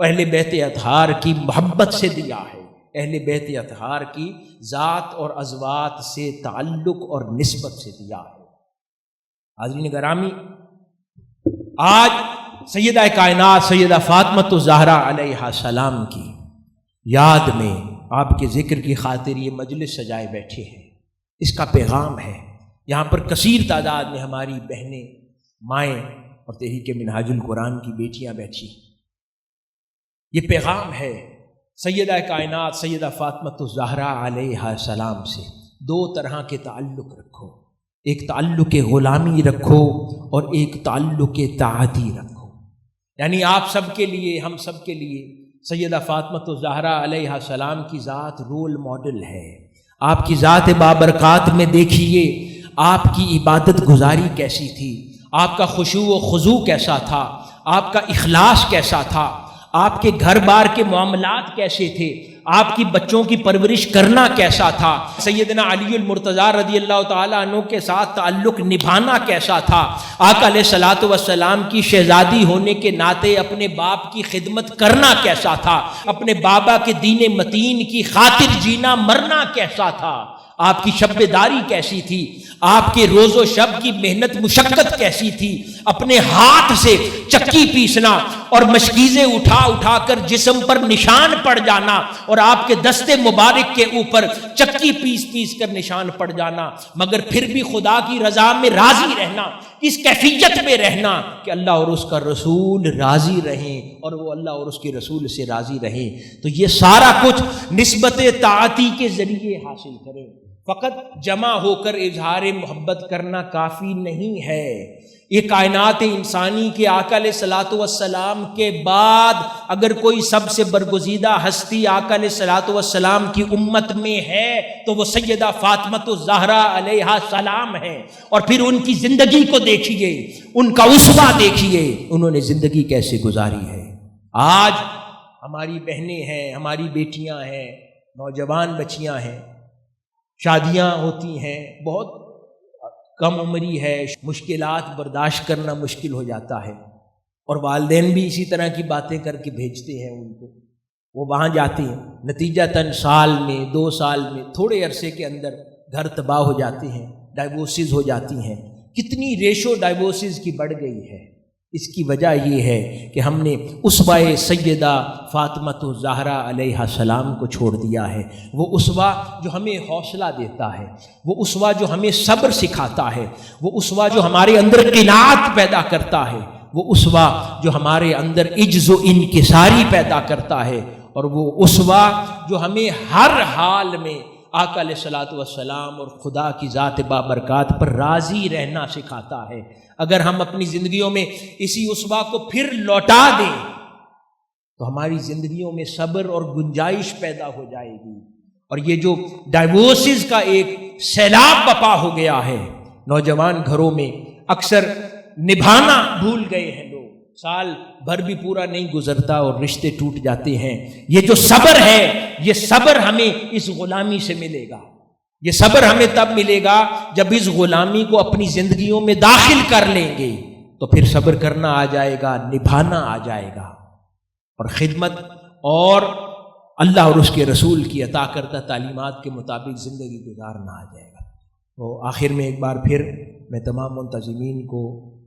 اہل بیت اطہار کی محبت سے دیا ہے، اہل بیت اطہار کی ذات اور ازوات سے تعلق اور نسبت سے دیا ہے۔ حاضرین گرامی، آج سیدہ کائنات سیدہ فاطمہ زہرا علیہ السلام کی یاد میں آپ کے ذکر کی خاطر یہ مجلس سجائے بیٹھے ہیں۔ اس کا پیغام ہے، یہاں پر کثیر تعداد میں ہماری بہنیں، مائیں اور تحریک منہاج القرآن کی بیٹیاں بیٹھی، یہ پیغام ہے سیدہ کائنات سیدہ فاطمہ زہرا علیہ السلام سے دو طرح کے تعلق رکھو، ایک تعلق غلامی رکھو اور ایک تعلق طاعتی رکھو۔ یعنی آپ سب کے لیے، ہم سب کے لیے سیدہ فاطمہ زہرا علیہ السلام کی ذات رول ماڈل ہے۔ آپ کی ذات بابرکات میں دیکھیے آپ کی عبادت گزاری کیسی تھی، آپ کا خشوع و خضوع کیسا تھا، آپ کا اخلاص کیسا تھا، آپ کے گھر بار کے معاملات کیسے تھے، آپ کی بچوں کی پرورش کرنا کیسا تھا، سیدنا علی المرتضیٰ رضی اللہ تعالیٰ عنہ کے ساتھ تعلق نبھانا کیسا تھا، آقا علیہ الصلوۃ والسلام کی شہزادی ہونے کے ناطے اپنے باپ کی خدمت کرنا کیسا تھا، اپنے بابا کے دین متین کی خاطر جینا مرنا کیسا تھا، آپ کی شب داری کیسی تھی، آپ کے روز و شب کی محنت مشقت کیسی تھی، اپنے ہاتھ سے چکی پیسنا اور مشکیزیں اٹھا اٹھا کر جسم پر نشان پڑ جانا، اور آپ کے دستے مبارک کے اوپر چکی پیس پیس کر نشان پڑ جانا، مگر پھر بھی خدا کی رضا میں راضی رہنا، اس کیفیت میں رہنا کہ اللہ اور اس کا رسول راضی رہیں اور وہ اللہ اور اس کے رسول سے راضی رہیں۔ تو یہ سارا کچھ نسبت طاعتی کے ذریعے حاصل کریں۔ فقط جمع ہو کر اظہار محبت کرنا کافی نہیں ہے۔ یہ کائنات انسانی کے آقا علیہ الصلوۃ والسلام کے بعد اگر کوئی سب سے برگزیدہ ہستی آقا علیہ الصلوۃ والسلام کی امت میں ہے تو وہ سیدہ فاطمہ زہرا علیہ السلام ہے۔ اور پھر ان کی زندگی کو دیکھیے، ان کا اسوہ دیکھیے، انہوں نے زندگی کیسے گزاری ہے۔ آج ہماری بہنیں ہیں، ہماری بیٹیاں ہیں، نوجوان بچیاں ہیں، شادیاں ہوتی ہیں، بہت کم عمری ہے، مشکلات برداشت کرنا مشکل ہو جاتا ہے، اور والدین بھی اسی طرح کی باتیں کر کے بھیجتے ہیں ان کو، وہ وہاں جاتے ہیں، نتیجتاً سال میں 2 سال میں تھوڑے عرصے کے اندر گھر تباہ ہو جاتے ہیں، ڈائیورسز ہو جاتی ہیں۔ کتنی ریشو ڈائیورسز کی بڑھ گئی ہے، اس کی وجہ یہ ہے کہ ہم نے اسوہ سیدہ فاطمہ الزہرا علیہ السلام کو چھوڑ دیا ہے۔ وہ اسوہ جو ہمیں حوصلہ دیتا ہے، وہ اسوہ جو ہمیں صبر سکھاتا ہے، وہ اسوہ جو ہمارے اندر قناعت پیدا کرتا ہے، وہ اسوہ جو ہمارے اندر عجز و انکساری پیدا کرتا ہے، اور وہ اسوہ جو ہمیں ہر حال میں آقا علیہ الصلوۃ والسلام اور خدا کی ذات بابرکات پر راضی رہنا سکھاتا ہے۔ اگر ہم اپنی زندگیوں میں اسی اسوہ کو پھر لوٹا دیں تو ہماری زندگیوں میں صبر اور گنجائش پیدا ہو جائے گی۔ اور یہ جو ڈائیورسز کا ایک سیلاب بپا ہو گیا ہے نوجوان گھروں میں، اکثر نبھانا بھول گئے ہیں لوگ، سال بھر بھی پورا نہیں گزرتا اور رشتے ٹوٹ جاتے ہیں۔ یہ جو صبر ہے، یہ صبر ہمیں اس غلامی سے ملے گا، یہ صبر ہمیں تب ملے گا جب اس غلامی کو اپنی زندگیوں میں داخل کر لیں گے، تو پھر صبر کرنا آ جائے گا، نبھانا آ جائے گا، اور خدمت اور اللہ اور اس کے رسول کی عطا کردہ تعلیمات کے مطابق زندگی گزارنا آ جائے گا۔ تو آخر میں ایک بار پھر میں تمام منتظمین کو،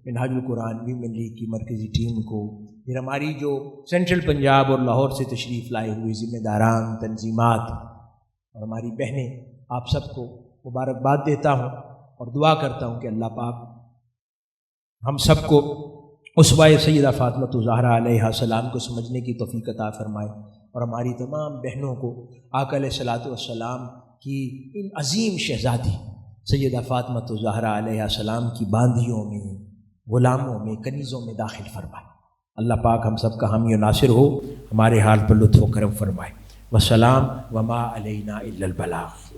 منہاج القرآن ویمن لیگ کی مرکزی ٹیم کو، پھر ہماری جو سینٹرل پنجاب اور لاہور سے تشریف لائے ہوئے ذمہ داران، تنظیمات اور ہماری بہنیں، آپ سب کو مبارکباد دیتا ہوں اور دعا کرتا ہوں کہ اللہ پاک ہم سب کو اسوہ سیدہ فاطمہ الزہرا علیہ السلام کو سمجھنے کی توفیق عطا فرمائے، اور ہماری تمام بہنوں کو آقا علیہ الصلوۃ والسلام کی ان عظیم شہزادی سیدہ فاطمہ الزہرا علیہ السلام کی باندیوں میں، غلاموں میں، کنیزوں میں داخل فرمائے۔ اللہ پاک ہم سب کا حامی و ناصر ہو، ہمارے حال پر لطف و کرم فرمائے۔ والسلام وما علینا الا البلاغ۔